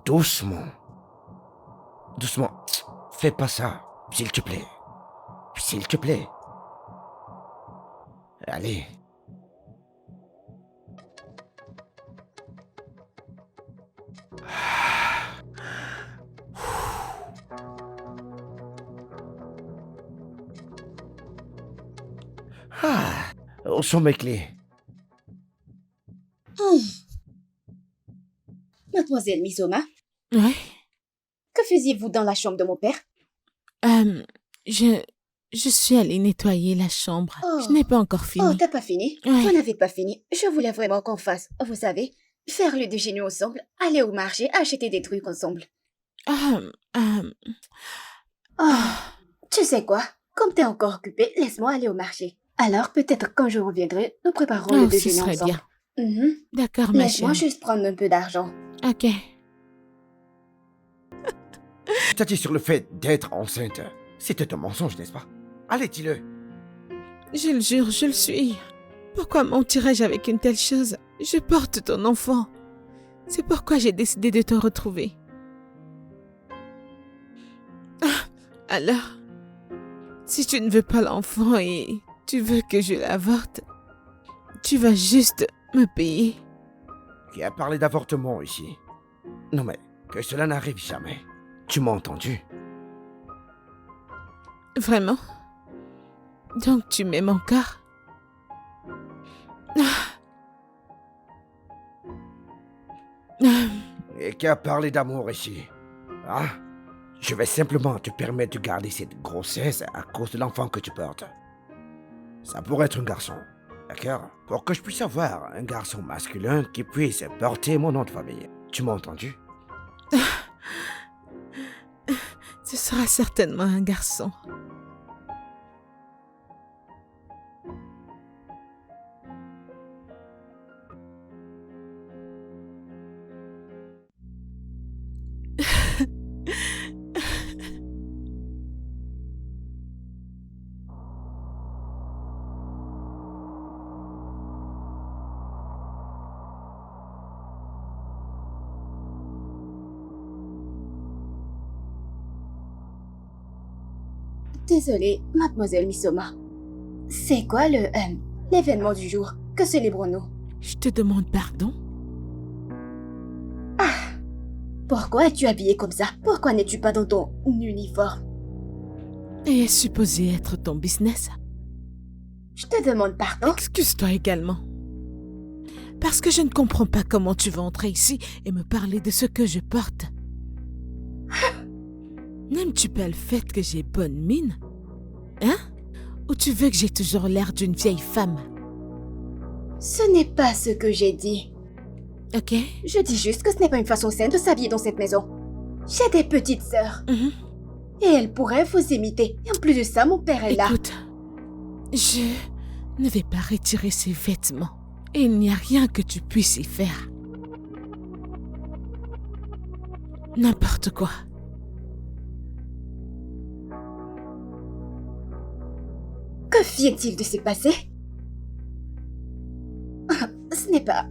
Doucement. Fais pas ça, s'il te plaît. Allez. Où sont mes clés? Mademoiselle Misoma, Ouais. que faisiez-vous dans la chambre de mon père? Je suis allée nettoyer la chambre. Oh. Je n'ai pas encore Oh, fini. t'as pas fini? Ouais. Vous n'avez pas fini. Je voulais vraiment qu'on fasse, vous savez, faire le déjeuner ensemble, aller au marché, acheter des trucs ensemble. Oh, tu sais quoi? Comme t'es encore occupé, laisse-moi aller au marché. Alors, peut-être quand je reviendrai, nous préparerons le ce déjeuner serait ensemble. bien. Mhm. D'accord, ma Laisse-moi chérie. juste prendre un peu d'argent. Ok. Je t'ai dit sur le fait d'être enceinte. C'était un mensonge, n'est-ce pas? Allez, dis-le. Je le jure, je le suis. Pourquoi mentirais-je avec une telle chose? Je porte ton enfant. C'est pourquoi j'ai décidé de te retrouver. Alors, si tu ne veux pas l'enfant et tu veux que je l'avorte, tu vas juste me payer. Qui a parlé d'avortement ici? Non mais, que cela n'arrive jamais. Tu m'as entendu? Vraiment? Donc tu m'aimes encore? Et qui a parlé d'amour ici? Hein? Je vais simplement te permettre de garder cette grossesse à cause de l'enfant que tu portes. Ça pourrait être un garçon, d'accord? Pour que je puisse avoir un garçon masculin qui puisse porter mon nom de famille. Tu m'as entendu? Ce sera certainement un garçon. Désolée, mademoiselle Misoma. C'est quoi l'événement du jour? Que célébrons-nous? Je te demande pardon? Pourquoi es-tu habillée comme ça? Pourquoi n'es-tu pas dans ton uniforme? Et est supposé être ton business? Je te demande pardon? Excuse-toi également. Parce que je ne comprends pas comment tu vas entrer ici et me parler de ce que je porte. N'aimes-tu pas le fait que j'ai bonne mine? Hein? Ou tu veux que j'ai toujours l'air d'une vieille femme? Ce n'est pas ce que j'ai dit. Ok? Je dis juste que ce n'est pas une façon saine de s'habiller dans cette maison. J'ai des petites sœurs. Mhm. Et elles pourraient vous imiter. Et en plus de ça, mon père est là. Écoute, je ne vais pas retirer ces vêtements. Et il n'y a rien que tu puisses y faire. N'importe quoi. Que vient-il de se passer? Ce n'est pas...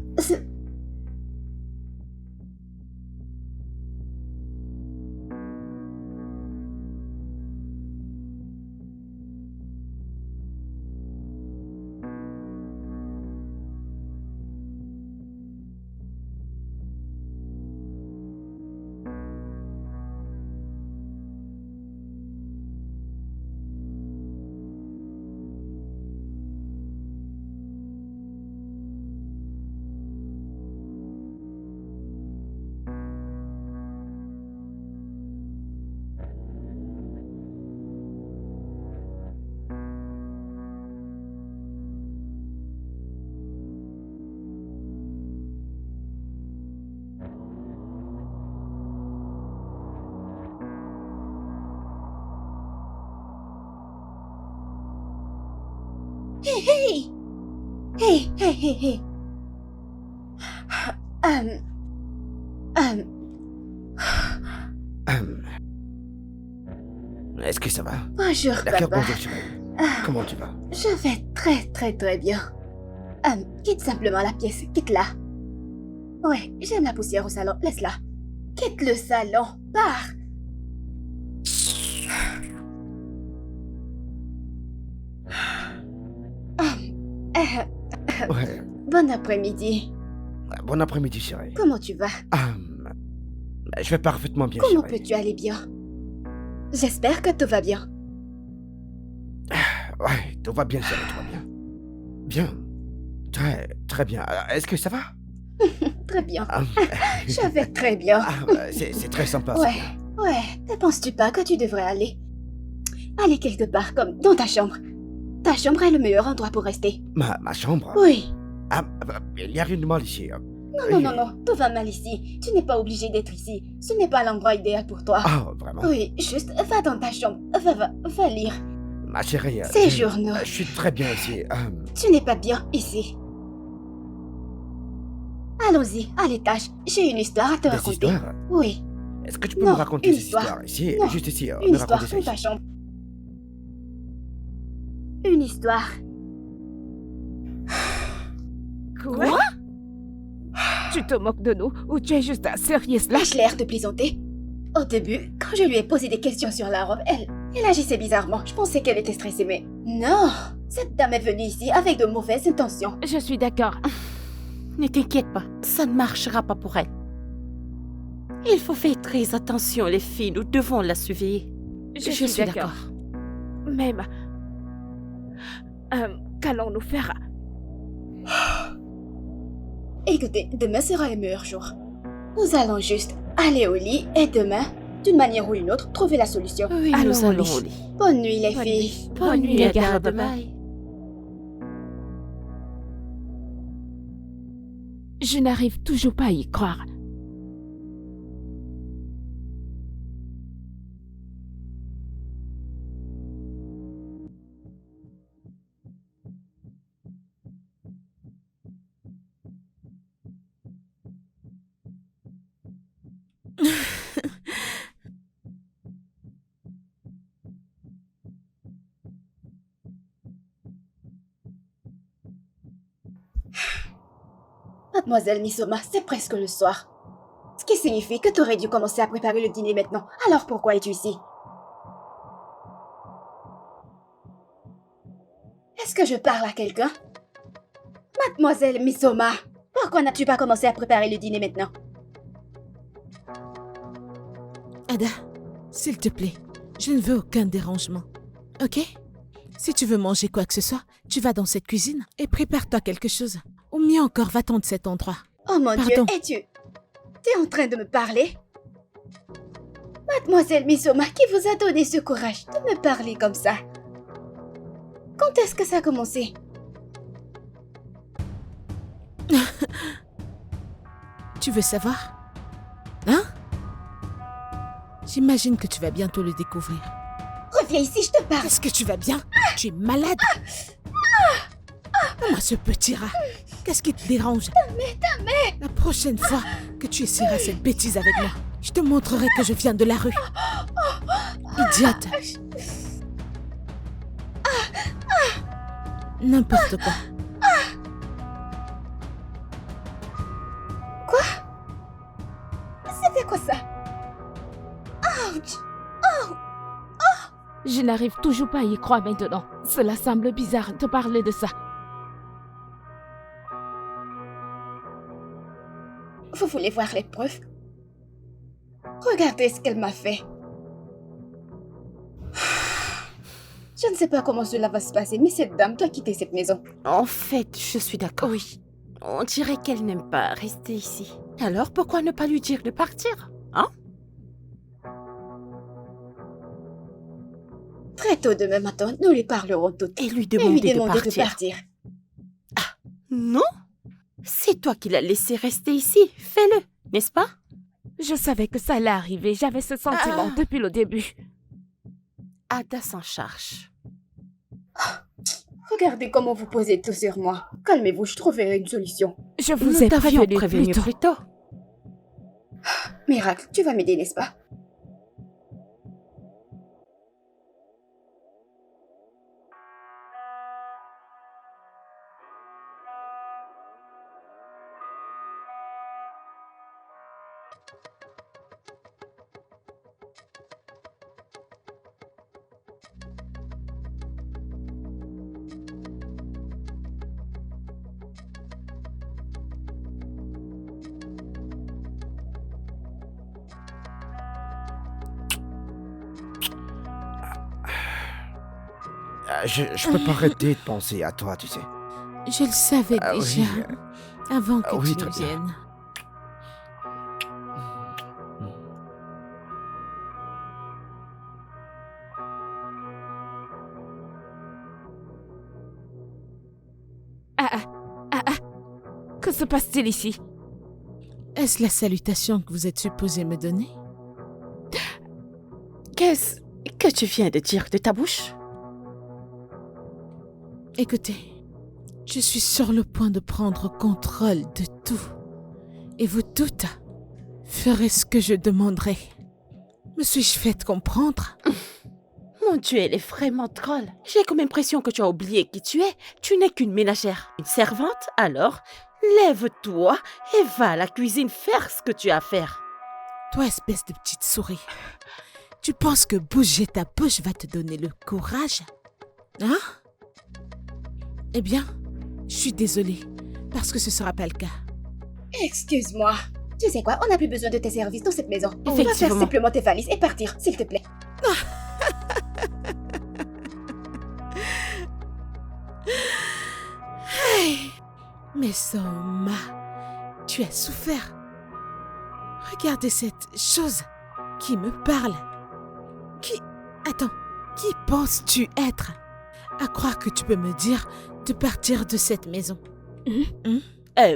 Hey! Hey, hey, hey, hey! Est-ce que ça va? Bonjour, D'accord, papa. bonjour chérie. Comment tu vas? Je vais très, très, très bien. Quitte simplement la pièce, quitte-la. Ouais, j'aime la poussière au salon, laisse-la. Quitte le salon, pars! Ouais. Bon après-midi. Bon après-midi chérie. Comment tu vas? Je vais parfaitement bien Comment chérie. peux-tu aller bien? J'espère que tout va bien. Ouais, tout va bien chérie, tout va bien. Bien. Très, très bien. Alors, est-ce que ça va? Très bien. Ah, Je vais très bien. c'est très sympa. Ouais, ça. ouais. Ne penses-tu pas que tu devrais aller quelque part comme dans ta chambre? Ta chambre est le meilleur endroit pour rester. Ma chambre? Oui. Il n'y a rien de mal ici. Non, tout va mal ici. Tu n'es pas obligé d'être ici. Ce n'est pas l'endroit idéal pour toi. Ah, vraiment? Oui, juste va dans ta chambre. Va lire. Ma chérie. Ces journaux. Je suis très bien ici. Tu n'es pas bien ici. Allons-y, à l'étage. J'ai une histoire à te Des raconter. histoires? Oui, Est-ce que tu peux Non, me raconter une ces histoire. histoires ici? Non, Juste ici, une me histoire raconter ça dans ta ici. chambre. Une histoire. Quoi? Tu te moques de nous ou tu es juste un sérieux là? Lâche l'air de plaisanter. Au début, quand je lui ai posé des questions sur la robe, Elle agissait bizarrement. Je pensais qu'elle était stressée, mais... Non! Cette dame est venue ici avec de mauvaises intentions. Je suis d'accord. Ne t'inquiète pas, ça ne marchera pas pour elle. Il faut faire très attention, les filles, nous devons la surveiller. Je suis d'accord. Même... qu'allons-nous faire? Écoutez, demain sera le meilleur jour. Nous allons juste aller au lit et demain, d'une manière ou d'une autre, trouver la solution. Oui, Allons nous au allons lit. au lit. Bonne nuit, les Bonne filles. nuit. Bonne nuit, les gardes-mailles. Je n'arrive toujours pas à y croire. Mademoiselle Misoma, c'est presque le soir. Ce qui signifie que tu aurais dû commencer à préparer le dîner maintenant. Alors pourquoi es-tu ici? Est-ce que je parle à quelqu'un? Mademoiselle Misoma, pourquoi n'as-tu pas commencé à préparer le dîner maintenant? Ada, s'il te plaît, je ne veux aucun dérangement. Ok? Si tu veux manger quoi que ce soit, tu vas dans cette cuisine et prépare-toi quelque chose. Ou mieux encore, va-t'en de cet endroit. Oh mon Pardon. Dieu, es-tu en train de me parler? Mademoiselle Misoma, qui vous a donné ce courage de me parler comme ça? Quand est-ce que ça a commencé? Tu veux savoir? Hein? J'imagine que tu vas bientôt le découvrir. Reviens ici, je te parle. Est-ce que tu vas bien? Tu es malade? Moi, ce petit rat. Qu'est-ce qui te dérange? La prochaine fois que tu essaieras cette bêtise avec moi, je te montrerai que je viens de la rue. Idiote. N'importe quoi. C'était quoi ça? Ouch! Je n'arrive toujours pas à y croire maintenant. Cela semble bizarre de parler de ça. Vous voulez voir les preuves? Regardez ce qu'elle m'a fait. Je ne sais pas comment cela va se passer, mais cette dame doit quitter cette maison. En fait, je suis d'accord. Oui. On dirait qu'elle n'aime pas rester ici. Alors pourquoi ne pas lui dire de partir? Hein? Très tôt demain matin, nous lui parlerons toutes. Et lui Et demander, lui demander de partir. Non? C'est toi qui l'as laissé rester ici. Fais-le, n'est-ce pas? Je savais que ça allait arriver. J'avais ce sentiment depuis le début. Ada s'en charge. Regardez comment vous posez tout sur moi. Calmez-vous, je trouverai une solution. Je vous Nous ai t'avions prévenu prévenu plus tôt. plus tôt. Miracle, tu vas m'aider, n'est-ce pas? Je peux pas arrêter de penser à toi, tu sais. Je le savais Ah oui, déjà. Avant que oui, tu ne très bien. viennes. Que se passe-t-il ici? Est-ce la salutation que vous êtes supposé me donner? Qu'est-ce que tu viens de dire de ta bouche? Écoutez, je suis sur le point de prendre contrôle de tout. Et vous toutes ferez ce que je demanderai. Me suis-je fait comprendre? Mon Dieu, elle est vraiment drôle. J'ai comme l'impression que tu as oublié qui tu es. Tu n'es qu'une ménagère. Une servante, alors lève-toi et va à la cuisine faire ce que tu as à faire. Toi, espèce de petite souris. Tu penses que bouger ta bouche va te donner le courage? Hein? Eh bien, je suis désolée, parce que ce sera pas le cas. Excuse-moi. Tu sais quoi, on n'a plus besoin de tes services dans cette maison. On va faire Effectivement. simplement tes valises et partir, s'il te plaît. Mais Soma, tu as souffert. Regardez cette chose qui me parle. Qui penses-tu être? À croire que tu peux me dire de partir de cette maison.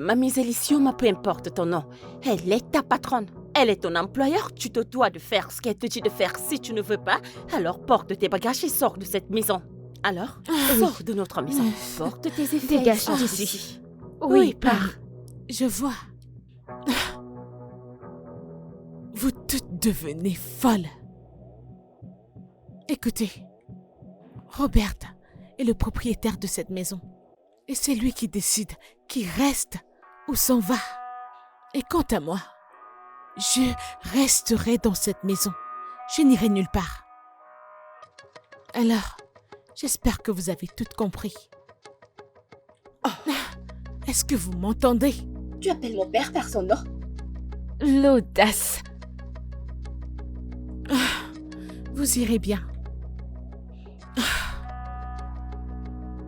Mamie Zélicium, peu importe ton nom, elle est ta patronne. Elle est ton employeur, tu te dois de faire ce qu'elle te dit de faire. Si tu ne veux pas, alors porte tes bagages et sors de cette maison. Alors, sors de notre maison. Porte tes effets. Dégage sors d'ici. Oui, pars. Je vois. Vous toutes devenez folles. Écoutez, Robert est le propriétaire de cette maison. Et c'est lui qui décide qui reste ou s'en va. Et quant à moi, je resterai dans cette maison. Je n'irai nulle part. Alors, j'espère que vous avez tout compris. Est-ce que vous m'entendez? Tu appelles mon père par son nom? L'audace. Vous irez bien.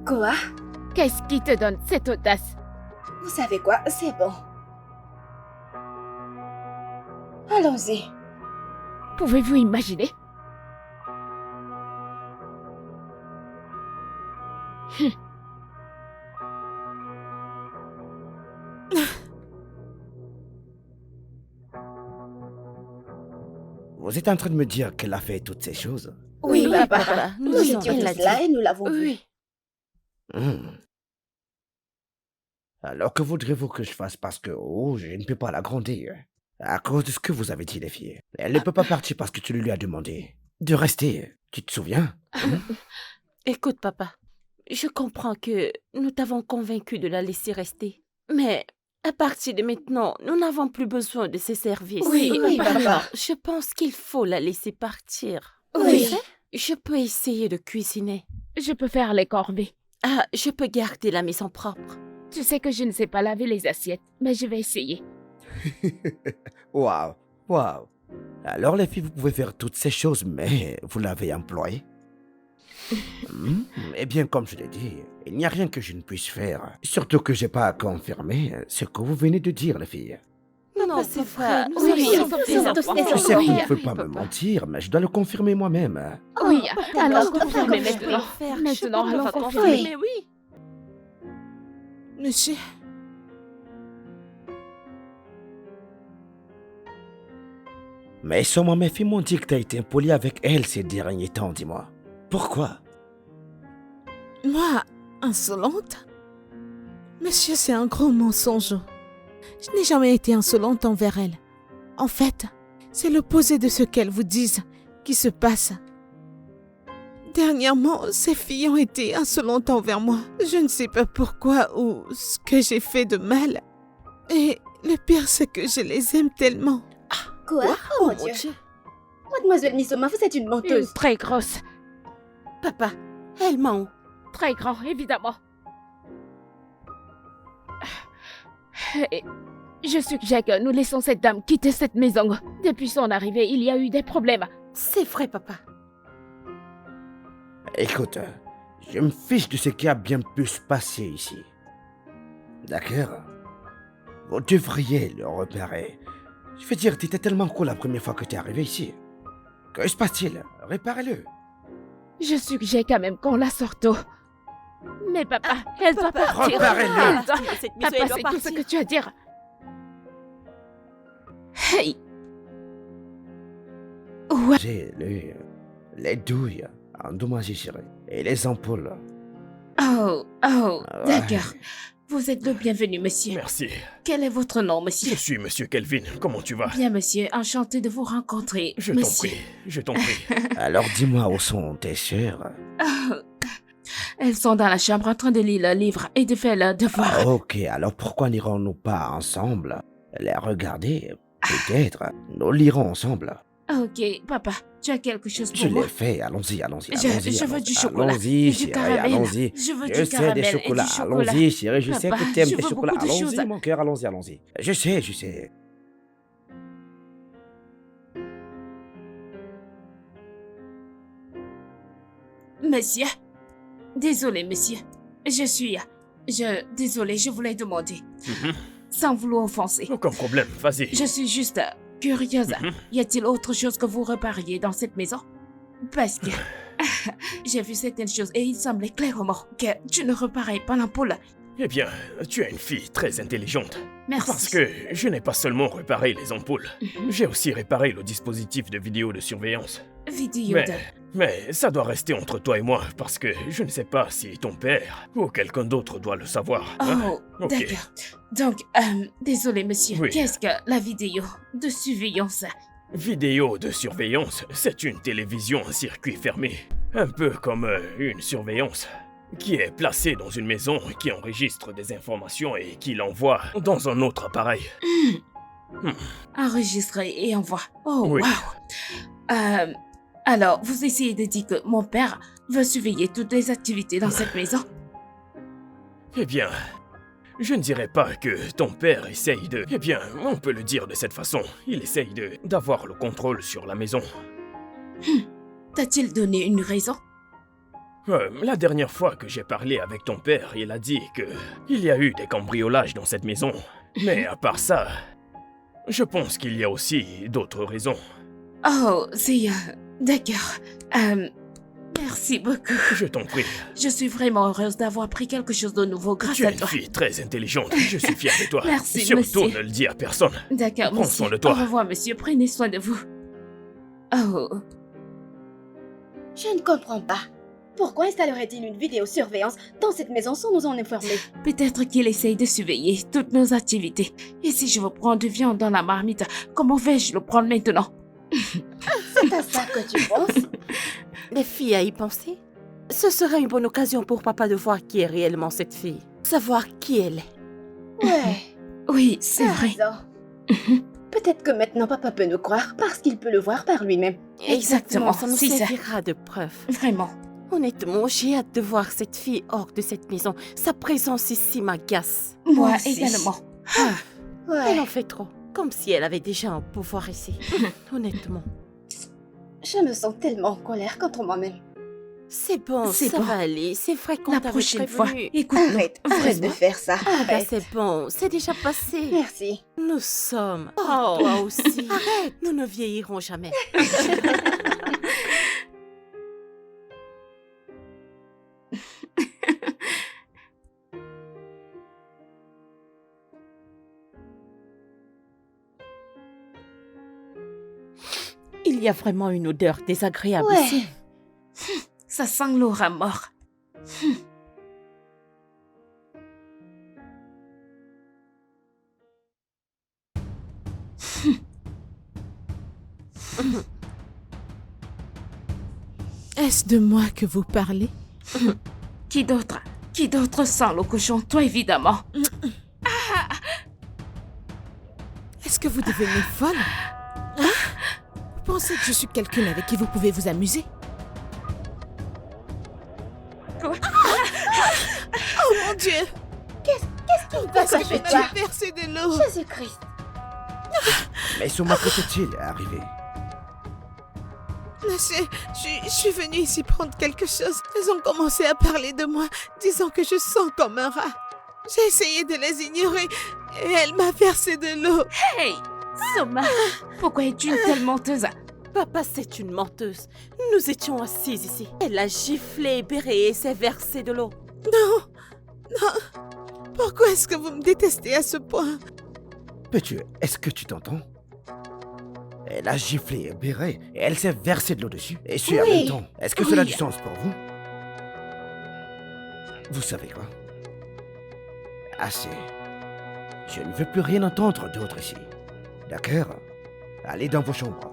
Quoi? Qu'est-ce qui te donne cette audace? Vous savez quoi? C'est bon. Allons-y. Pouvez-vous imaginer? Vous êtes en train de me dire qu'elle a fait toutes ces choses? Oui, papa. papa. Nous disons, étions elle l'a tous là dit. et nous l'avons vu. Oui. Hmm. Alors que voudrez-vous que je fasse parce que, je ne peux pas la gronder. À cause de ce que vous avez dit, les filles. Elle ne peut pas partir parce que tu lui as demandé de rester. Tu te souviens? Écoute, papa, je comprends que nous t'avons convaincu de la laisser rester. Mais à partir de maintenant, nous n'avons plus besoin de ses services. Oui, papa. Alors, je pense qu'il faut la laisser partir. Oui. Tu sais, je peux essayer de cuisiner. Je peux faire les corvées. Ah, je peux garder la maison propre. Tu sais que je ne sais pas laver les assiettes, mais je vais essayer. Waouh, waouh. Alors les filles, vous pouvez faire toutes ces choses, mais vous l'avez employé? Eh bien, comme je l'ai dit, il n'y a rien que je ne puisse faire. Surtout que j'ai pas à confirmer ce que vous venez de dire, les filles. Non, c'est vrai. Oui, nous sommes des enfants. Je sais que vous ne pouvez Oui, pas me papa. mentir, mais je dois le confirmer moi-même. Oui, d'accord, alors d'accord, confirmez d'accord. maintenant. Faire, Maintenant, je peux allons pas confirmer. confirmer, oui. Monsieur, Mais sûrement mes filles m'ont dit que t'as été impoli avec elle ces derniers temps, dis-moi. Pourquoi? moi, insolente? Monsieur, c'est un gros mensonge. Je n'ai jamais été insolente envers elle. En fait, c'est l'opposé de ce qu'elles vous disent qui se passe. Dernièrement, ces filles ont été insolentes envers moi. Je ne sais pas pourquoi ou ce que j'ai fait de mal. Et le pire, c'est que je les aime tellement. Quoi? Oh mon Dieu. Mademoiselle Misoma, vous êtes une Une menteuse. très grosse. Papa, elle ment. Très grand, évidemment. Et je suggère que nous laissons cette dame quitter cette maison. Depuis son arrivée, il y a eu des problèmes. C'est vrai, papa. Écoute, je me fiche de ce qui a bien pu se passer ici. D'accord? Vous devriez le repérer. Je veux dire, t'étais tellement cool la première fois que t'es arrivé ici. Que se passe-t-il? Réparez-le. Je suggère quand même qu'on la sorte tôt. Mais papa, elle doit partir. Reparez-le. Elle doit... Cette maison, Papa, elle doit c'est tout ce partir. que tu as à dire. Hey! Ouais. J'ai les douilles endommagées, chérie. Et les ampoules. Oh, Ouais. d'accord. Vous êtes le bienvenu, monsieur. Merci. Quel est votre nom, Je monsieur? suis Monsieur Kelvin. Comment tu vas? Bien, monsieur. Enchanté de vous rencontrer, Je t'en monsieur. prie. Je t'en prie. Alors dis-moi où sont tes sœurs? Oh. Elles sont dans la chambre en train de lire le livre et de faire leur devoir. Ah, ok, alors pourquoi n'irons-nous pas ensemble les regarder? Peut-être nous lirons ensemble. Ok, papa, Tu as quelque chose Je pour moi? l'ai fait. Allons-y, allons-y, Je- allons-y. je veux allons-y. du chocolat Allons-y, et du chérie, caramel. allons-y. Je veux Je du sais caramel des et du chocolats. chocolat. Allons-y, chérie, je sais Papa, que t'aimes je des veux chocolats. beaucoup de Allons-y, choses. mon cœur, allons-y, allons-y. Je sais, je sais. Monsieur, désolé, monsieur. Désolé, je voulais demander. Sans vouloir offenser. Aucun problème, vas-y. Je suis juste curieuse. Y a-t-il autre chose que vous répariez dans cette maison? Parce que j'ai vu certaines choses et il semblait clairement que tu ne réparais pas l'ampoule. Eh bien, tu es une fille très intelligente. Merci. Parce que je n'ai pas seulement réparé les ampoules, j'ai aussi réparé le dispositif de vidéo de surveillance. Vidéo de... Mais ça doit rester entre toi et moi, parce que je ne sais pas si ton père ou quelqu'un d'autre doit le savoir. hein? Oh, Ok. d'accord. Donc, désolé, monsieur. Oui. Qu'est-ce que la vidéo de surveillance? Vidéo de surveillance, c'est une télévision en circuit fermé. Un peu comme une surveillance, qui est placée dans une maison, qui enregistre des informations et qui l'envoie dans un autre appareil. Enregistré et envoie. Oh, Oui. wow. Alors, vous essayez de dire que mon père veut surveiller toutes les activités dans cette maison? Eh bien, je ne dirais pas que ton père essaye de... Eh bien, on peut le dire de cette façon. Il essaye d'avoir le contrôle sur la maison. T'a-t-il donné une raison? La dernière fois que j'ai parlé avec ton père, il a dit que il y a eu des cambriolages dans cette maison. Mais à part ça, je pense qu'il y a aussi d'autres raisons. Oh, c'est... D'accord. Merci beaucoup. Je t'en prie. Je suis vraiment heureuse d'avoir appris quelque chose de nouveau grâce Tu es à une toi. fille très intelligente. Je suis fier de toi. Merci, Surtout monsieur. ne le dis à personne. D'accord, Prends monsieur. soin de toi. Au revoir, monsieur. Prenez soin de vous. Oh, Je ne comprends pas. Pourquoi installerait-il une vidéosurveillance dans cette maison sans nous en informer? peut-être qu'il essaye de surveiller toutes nos activités. Et si je veux prendre de viande dans la marmite, comment vais-je le prendre maintenant? C'est à ça que tu penses? Les filles à y penser. Ce serait une bonne occasion pour papa de voir qui est réellement cette fille. Savoir qui elle est. Ouais, Oui, c'est t'as vrai. raison. Peut-être que maintenant papa peut nous croire parce qu'il peut le voir par lui-même. Exactement, Ça nous c'est ça. servira de preuve. Vraiment. Honnêtement, j'ai hâte de voir cette fille hors de cette maison. Sa présence ici m'agace. Moi aussi. également. Elle Ouais, en fait trop. Comme si elle avait déjà un pouvoir ici. Honnêtement. je me sens tellement en colère contre moi-même. C'est bon, C'est ça bon. va aller. C'est vrai qu'on La t'avait prochaine fois, prévenu. écoute-nous. Arrête de Vraiment. faire ça. Ah bah Arrête. c'est bon, c'est déjà passé. Merci. Nous sommes. Oh, toi aussi. Arrête. Nous ne vieillirons jamais. Il y a vraiment une odeur désagréable Ouais. ici. Ça sent l'aura mort. Est-ce de moi que vous parlez? Qui d'autre? Qui d'autre sent le cochon? Toi, évidemment. Est-ce que vous devenez folle? Hein? Vous pensez que je suis quelqu'un avec qui vous pouvez vous amuser? Quoi? Oh mon Dieu! Qu'est-ce Parce que que tu tu fais toi? as versé de l'eau! Jésus-Christ. Mais Souma, que s'est-il arrivé? Monsieur, je suis venue ici prendre quelque chose. Elles ont commencé à parler de moi, disant que je sens comme un rat. J'ai essayé de les ignorer et elle m'a versé de l'eau. Hey! Soma! Pourquoi es-tu une telle menteuse? Papa, c'est une menteuse. Nous étions assises ici. Elle a giflé, béré et s'est versé de l'eau. Non. Pourquoi est-ce que vous me détestez à ce point? Peux-tu, est-ce que tu t'entends? Elle a giflé et béré et elle s'est versée de l'eau dessus. Et ce, en Oui. même temps. Est-ce que cela a Oui. du sens pour vous? Vous savez quoi? Assez. Je ne veux plus rien entendre d'autre ici. D'accord? Allez dans vos chambres.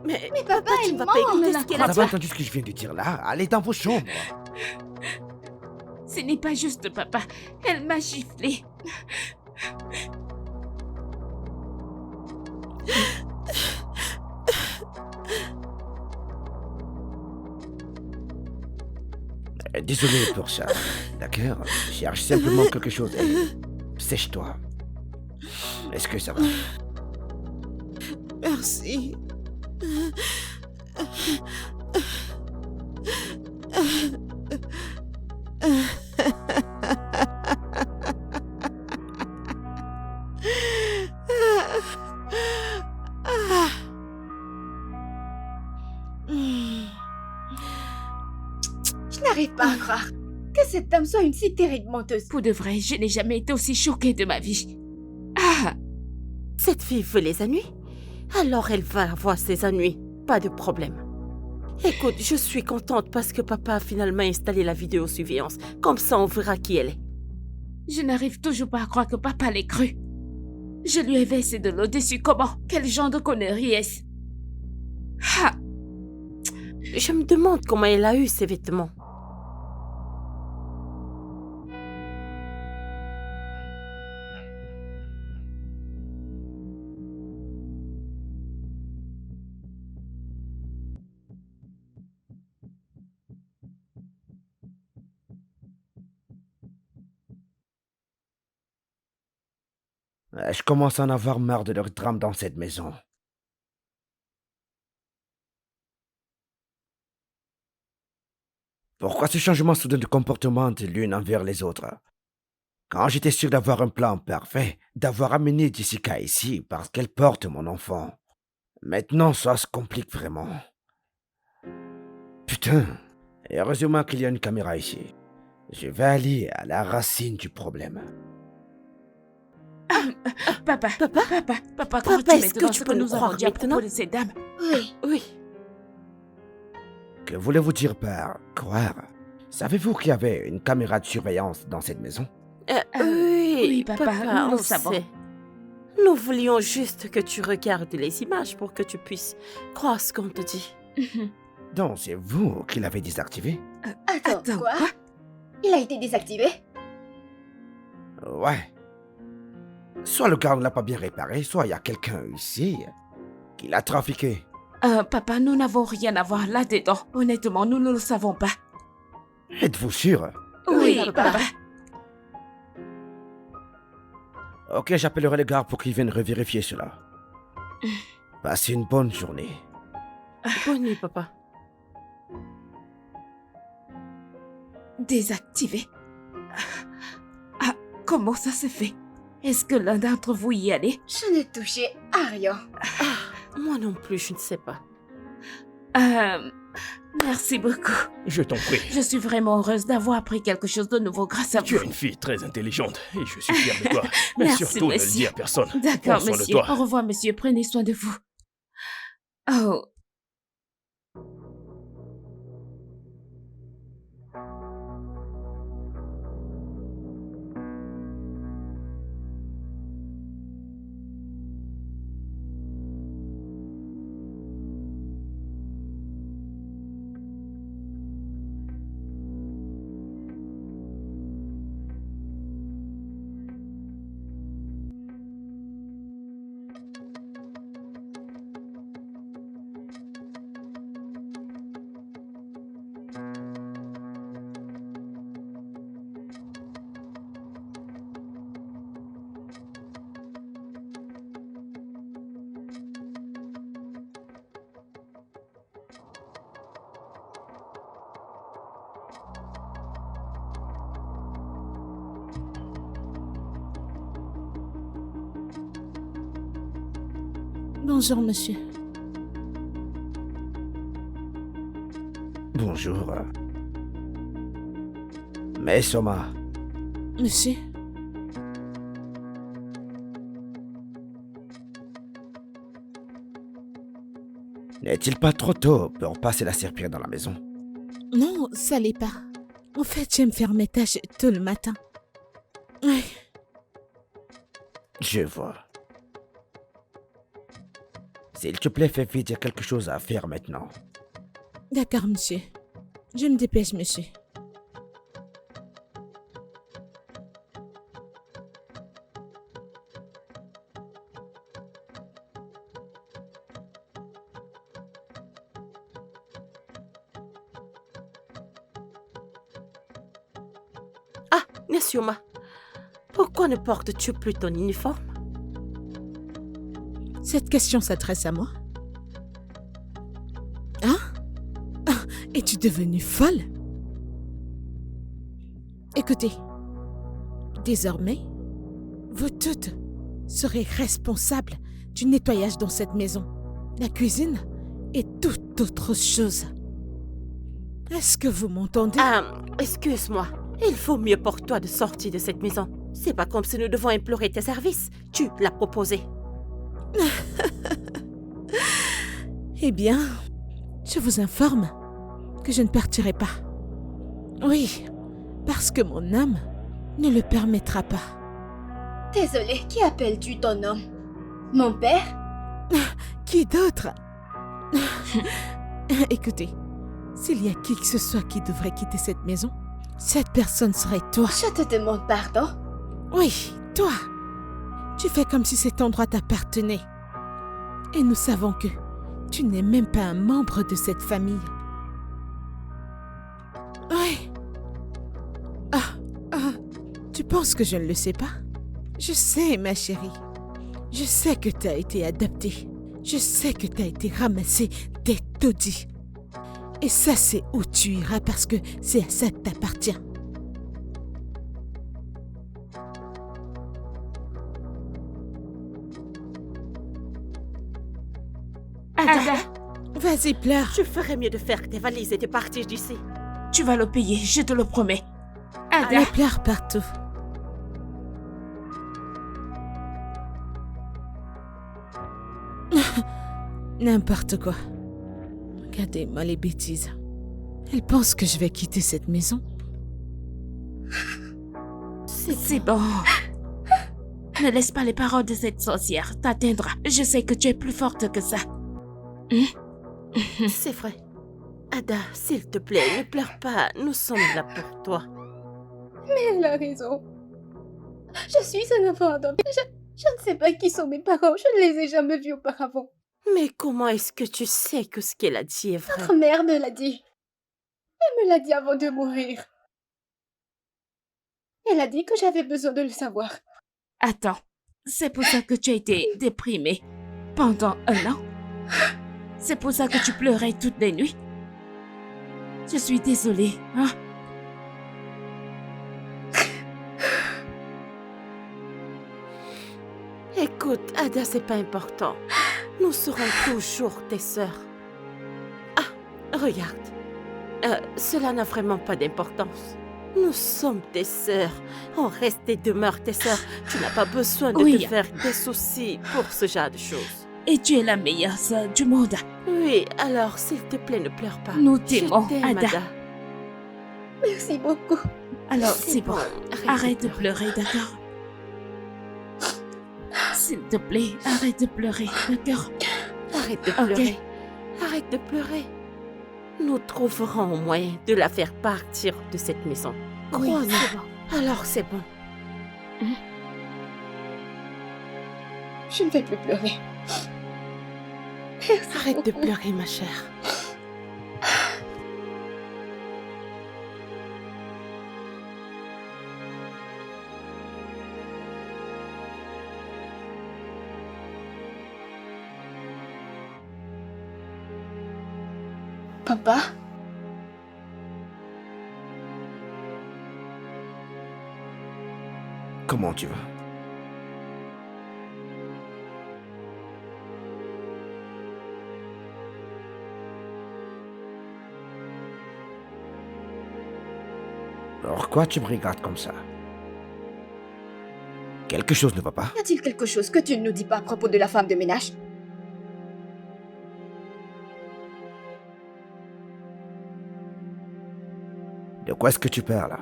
Mais papa, tu elle ne vas ment, pas écouter la ce qu'elle Vous a avez dit. entendu ce que je viens de dire là? Allez dans vos chambres. Ce n'est pas juste, papa. Elle m'a giflé. Désolé pour ça, d'accord? Cherche simplement quelque chose et sèche-toi. Est-ce que ça va? Merci. Je n'arrive pas à croire que cette dame soit une si terrible menteuse. Pour de vrai, je n'ai jamais été aussi choquée de ma vie. Ah, Cette fille veut les ennuis? Alors elle va avoir ses ennuis. Pas de problème. Écoute, je suis contente parce que papa a finalement installé la vidéosurveillance. Comme ça, on verra qui elle est. je n'arrive toujours pas à croire que papa l'ait cru. Je lui ai versé de l'eau dessus. Comment? Quel genre de connerie est-ce? Ah, Je me demande comment elle a eu ces vêtements. Je commence à en avoir marre de leur drame dans cette maison. Pourquoi ce changement soudain de comportement de l'une envers les autres? Quand j'étais sûr d'avoir un plan parfait, d'avoir amené Jessica ici parce qu'elle porte mon enfant. Maintenant, ça se complique vraiment. Putain, et heureusement qu'il y a une caméra ici. Je vais aller à la racine du problème. papa, Papa? papa, Papa, crois-tu est-ce que maintenant tu ce peux que nous nous avons croire dit à propos maintenant? de ces dames? Oui. Oui. Que voulez-vous dire par croire? Savez-vous qu'il y avait une caméra de surveillance dans cette maison? Oui, oui, papa, nous on le savons. sait. Nous voulions juste que tu regardes les images pour que tu puisses croire ce qu'on te dit. Donc, c'est vous qui l'avez désactivé? Attends, quoi? Il a été désactivé? Ouais. Soit le gars ne l'a pas bien réparé, soit il y a quelqu'un ici qui l'a trafiqué. Papa, nous n'avons rien à voir là-dedans. Honnêtement, nous ne le savons pas. Êtes-vous sûr? Oui, papa. papa. Ok, j'appellerai les gars pour qu'ils viennent revérifier cela. Passez une bonne journée. Bonne nuit, papa. Désactivé. Ah, comment ça se fait? Est-ce que l'un d'entre vous y allait? Je n'ai touché à rien. Moi non plus, je ne sais pas. Merci beaucoup. Je t'en prie. Je suis vraiment heureuse d'avoir appris quelque chose de nouveau grâce à Tu vous. es une fille très intelligente et je suis fier de toi. Mais Merci, surtout, ne le monsieur. dis à personne. D'accord, Prends soin de monsieur. toi. Au revoir, monsieur. Prenez soin de vous. Oh. Bonjour, monsieur. Bonjour. Mais Soma, Monsieur, n'est-il pas trop tôt pour passer la serpillère dans la maison? non, ça l'est pas. En fait, j'aime faire mes tâches tôt le matin. Ouais. Je vois. S'il te plaît, fais vite, il y a quelque chose à faire maintenant. D'accord, monsieur. Je me dépêche, monsieur. Nesioma, pourquoi ne portes-tu plus ton uniforme? Cette question s'adresse à moi? Hein? Es-tu devenue folle? Écoutez, désormais, vous toutes serez responsables du nettoyage dans cette maison, la cuisine et toute autre chose. Est-ce que vous m'entendez? Excuse-moi. Il faut mieux pour toi de sortir de cette maison. C'est pas comme si nous devons implorer tes services. Tu l'as proposé. Eh bien, je vous informe que je ne partirai pas. Oui, parce que mon âme ne le permettra pas. Désolée, qui appelles-tu ton homme? Mon père? Qui d'autre? Écoutez, s'il y a qui que ce soit qui devrait quitter cette maison, cette personne serait toi. Je te demande pardon. Oui, toi. Tu fais comme si cet endroit t'appartenait. Et nous savons que tu n'es même pas un membre de cette famille. Oui. Tu penses que je ne le sais pas? Je sais, ma chérie. Je sais que tu as été adoptée. Je sais que tu as été ramassée des taudis. Et ça, c'est où tu iras parce que c'est à ça que t'appartiens. Ada, Vas-y, pleure. Je ferais mieux de faire tes valises et de partir d'ici. tu vas le payer, je te le promets. Ada, Allez, pleure partout. N'importe quoi. Regardez-moi les bêtises. Elle pense que je vais quitter cette maison. c'est bon. Ne laisse pas les paroles de cette sorcière t'atteindre. Je sais que tu es plus forte que ça. C'est vrai. Ada, s'il te plaît, ne pleure pas. Nous sommes là pour toi. Mais elle a raison. Je suis un enfant adopté. Je ne sais pas qui sont mes parents. Je ne les ai jamais vus auparavant. Mais comment est-ce que tu sais que ce qu'elle a dit est vrai? Votre mère me l'a dit. Elle me l'a dit avant de mourir. Elle a dit que j'avais besoin de le savoir. Attends, c'est pour ça que tu as été déprimée pendant 1 an? C'est pour ça que tu pleurais toutes les nuits? Je suis désolée, hein? Écoute, Ada, c'est pas important. Nous serons toujours tes sœurs. Ah, regarde. Cela n'a vraiment pas d'importance. Nous sommes tes sœurs. On reste et demeure tes sœurs. Tu n'as pas besoin de Oui. te faire des soucis pour ce genre de choses. Et tu es la meilleure sœur du monde. Oui, alors s'il te plaît, ne pleure pas. Nous Je t'aimons, t'aime, Ada. Merci beaucoup. Alors, c'est bon. Arrête Arrête de pleurer, d'accord? S'il te plaît, arrête de pleurer, d'accord? Arrête de Ok. pleurer. Arrête de pleurer. Nous trouverons un moyen de la faire partir de cette maison. Oui, Crois-nous. c'est bon. Alors c'est bon. Je ne vais plus pleurer. Arrête de pleurer, ma chère. Papa? Comment tu vas? Pourquoi tu me regardes comme ça? Quelque chose ne va pas? Y a-t-il quelque chose que tu ne nous dis pas à propos de la femme de ménage? De quoi est-ce que tu parles là?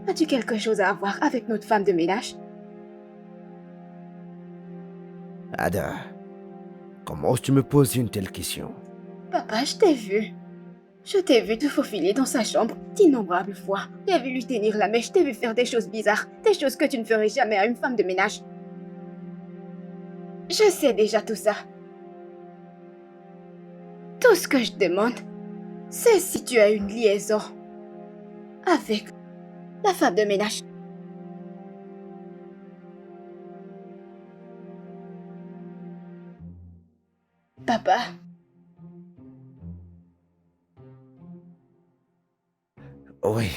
As-tu quelque chose à voir avec notre femme de ménage? Ada, comment oses-tu me poser une telle question? Papa, je t'ai vu. Je t'ai vu te faufiler dans sa chambre d'innombrables fois. T'ai vu lui tenir la mèche, t'ai vu faire des choses bizarres, des choses que tu ne ferais jamais à une femme de ménage. Je sais déjà tout ça. Tout ce que je demande, c'est si tu as une liaison avec la femme de ménage. Papa, Oui.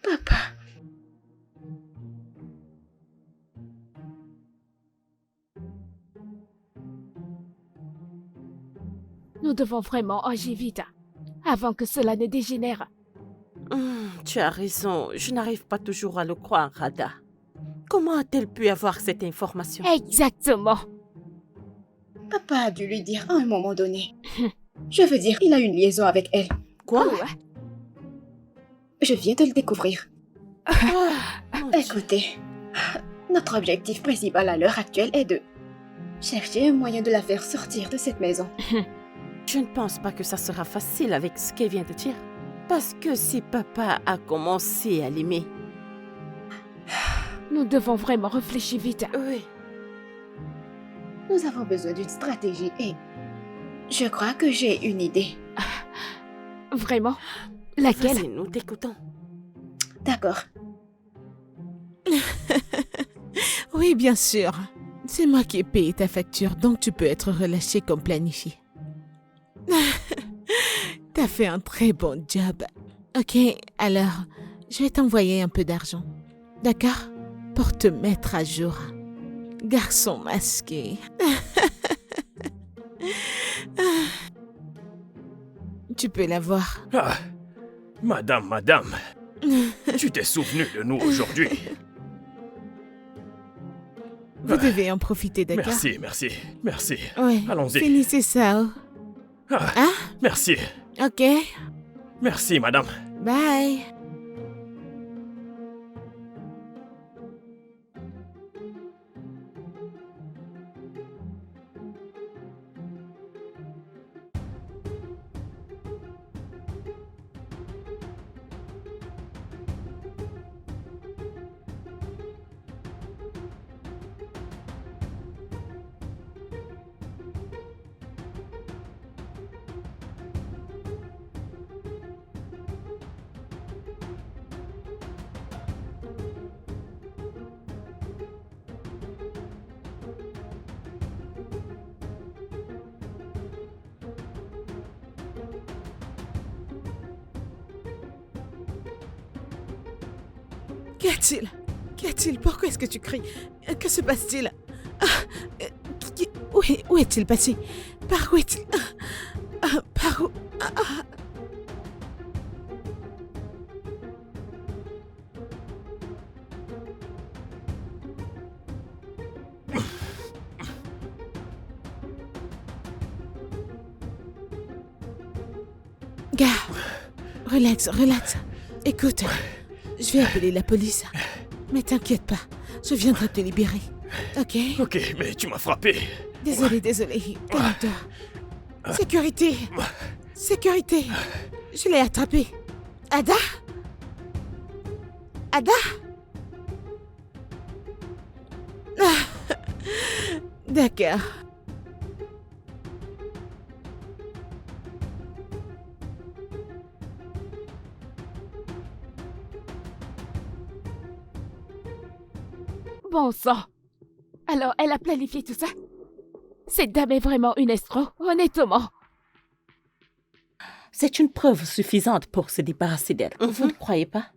papa. Nous devons vraiment agir vite, avant que cela ne dégénère. Tu as raison, je n'arrive pas toujours à le croire, Ada. Comment a-t-elle pu avoir cette information? Exactement. Papa a dû lui dire à un moment donné. Je veux dire, il a une liaison avec elle. Quoi? Ouais. Je viens de le découvrir. Mon Dieu. Écoutez, notre objectif principal à l'heure actuelle est de chercher un moyen de la faire sortir de cette maison. Je ne pense pas que ça sera facile avec ce qu'elle vient de dire. Parce que si papa a commencé à l'aimer... Nous devons vraiment réfléchir vite. Oui. Nous avons besoin d'une stratégie et je crois que j'ai une idée. Vraiment? Laquelle? Vas-y, nous t'écoutons. D'accord. Oui, bien sûr. C'est moi qui ai payé ta facture, donc tu peux être relâché comme planifié. T'as fait un très bon job. Ok, alors, je vais t'envoyer un peu d'argent. D'accord? Pour te mettre à jour. Garçon masqué. Tu peux l'avoir. Ah, madame, tu t'es souvenu de nous aujourd'hui. Vous devez en profiter, d'accord? Merci. Ouais. Allons-y. Finissez ça. Oh. Ah, Hein? merci, Ok. merci, madame. Bye. Qu'y a-t-il? Qu'y a-t-il? Pourquoi est-ce que tu cries? Que se passe-t-il? Où est-il passé? Par où est-il? Par où? Gars, relax. Écoute, je vais appeler la police. Mais t'inquiète pas, je viendrai te libérer. Ok? Ok, mais tu m'as frappé. Désolé. Calme-toi. Sécurité. Je l'ai attrapé. Ada? Ah. D'accord. Bon sang. Alors, elle a planifié tout ça? Cette dame est vraiment une escroc, honnêtement. C'est une preuve suffisante pour se débarrasser d'elle. Vous ne croyez pas?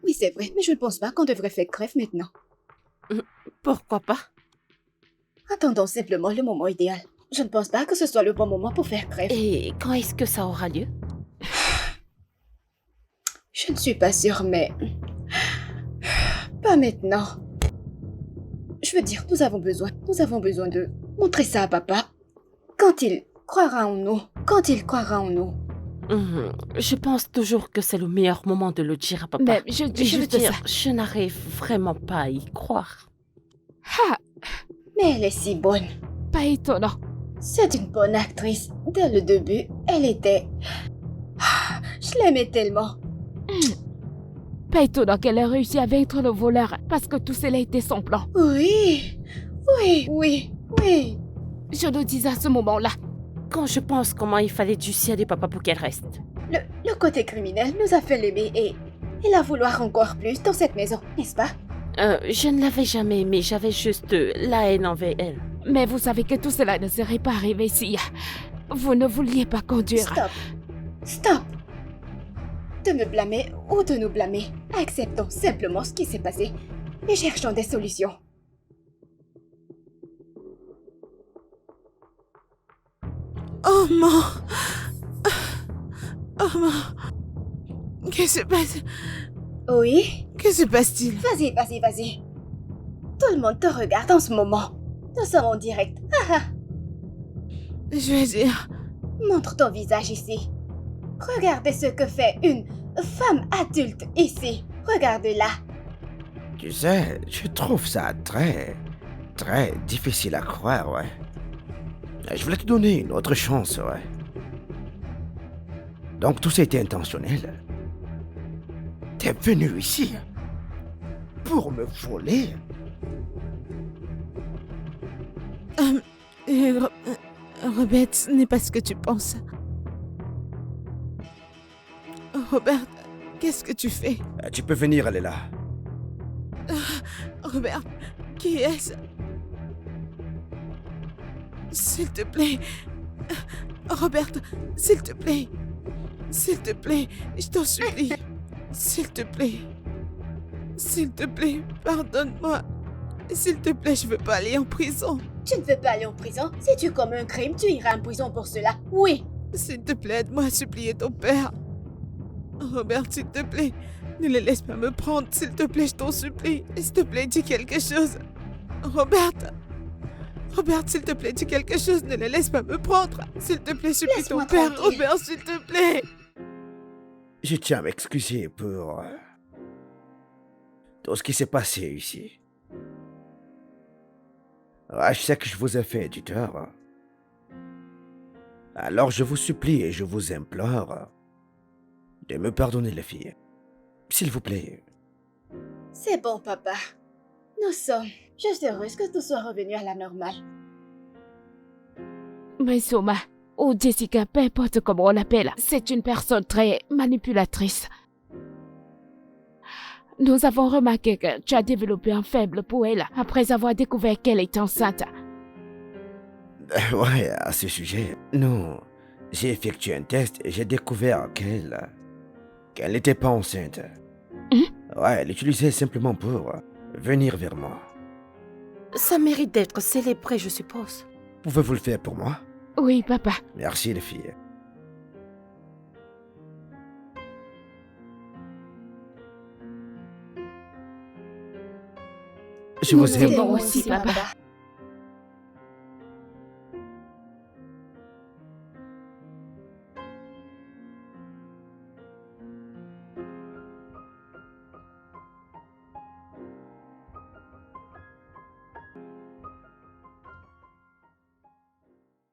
Oui, c'est vrai, mais je ne pense pas qu'on devrait faire grève maintenant. Pourquoi pas? Attendons simplement le moment idéal. Je ne pense pas que ce soit le bon moment pour faire grève. Et quand est-ce que ça aura lieu? Je ne suis pas sûre, mais... Pas maintenant. Je veux dire, nous avons besoin de montrer ça à papa. Quand il croira en nous. Je pense toujours que c'est le meilleur moment de le dire à papa. Même, je dis veux juste dire, ça. je n'arrive vraiment pas à y croire. Ah, Mais elle est si bonne. pas étonnant. C'est une bonne actrice. Dès le début, elle était... Je l'aimais tellement. Pas étonnant qu'elle ait réussi à vaincre le voleur, parce que tout cela était son plan. Oui, oui, oui, oui. Je le disais à ce moment-là. Quand je pense comment il fallait dissuader papa pour qu'elle reste. Le côté criminel nous a fait l'aimer et la vouloir encore plus dans cette maison, n'est-ce pas? Je ne l'avais jamais aimée, j'avais juste la haine envers elle. Mais vous savez que tout cela ne serait pas arrivé si vous ne vouliez pas conduire. Stop. Stop. De me blâmer ou de nous blâmer. Acceptons simplement ce qui s'est passé et cherchons des solutions. Oh non. Oh non. Qu'est-ce qui se passe? Oui? Que se passe-t-il? Vas-y, vas-y, vas-y. Tout le monde te regarde en ce moment. Nous sommes en direct. Ah, ah. Je veux dire... Montre ton visage ici. Regardez ce que fait une femme adulte ici. Regarde-la. Tu sais, je trouve ça très difficile à croire, ouais. Je voulais te donner une autre chance, ouais. Donc tout ça était intentionnel. T'es venu ici pour me voler? Robert, ce n'est pas ce que tu penses. Robert, qu'est-ce que tu fais? Tu peux venir, elle est là. Robert, qui est-ce? S'il te plaît. Robert, s'il te plaît. S'il te plaît, je t'en supplie. S'il te plaît. S'il te plaît, pardonne-moi. S'il te plaît, je veux pas aller en prison. Tu ne veux pas aller en prison? Si tu commets un crime, tu iras en prison pour cela. Oui. S'il te plaît, aide-moi à supplier ton père. Robert, s'il te plaît, ne les laisse pas me prendre. S'il te plaît, je t'en supplie. S'il te plaît, dis quelque chose. Robert. Robert, s'il te plaît, dis quelque chose. Ne les laisse pas me prendre. S'il te plaît, supplie ton Laisse-moi père. tranquille. Robert, s'il te plaît. Je tiens à m'excuser pour tout ce qui s'est passé ici. Ouais, je sais que je vous ai fait du tort. Alors je vous supplie et je vous implore de me pardonner, les filles. S'il vous plaît. C'est bon, papa. Nous sommes juste heureuses que tout soit revenu à la normale. Mais Soma, ou Jessica, peu importe comment on l'appelle, c'est une personne très manipulatrice. Nous avons remarqué que tu as développé un faible pour elle après avoir découvert qu'elle est enceinte. Ouais, à ce sujet, non. J'ai effectué un test et j'ai découvert qu'elle n'était pas enceinte. Ouais, elle l'utilisait simplement pour venir vers moi. Ça mérite d'être célébré, je suppose. Pouvez-vous le faire pour moi? Oui, papa. Merci, les filles. Je Nous vous aime. t'aimons aussi, papa.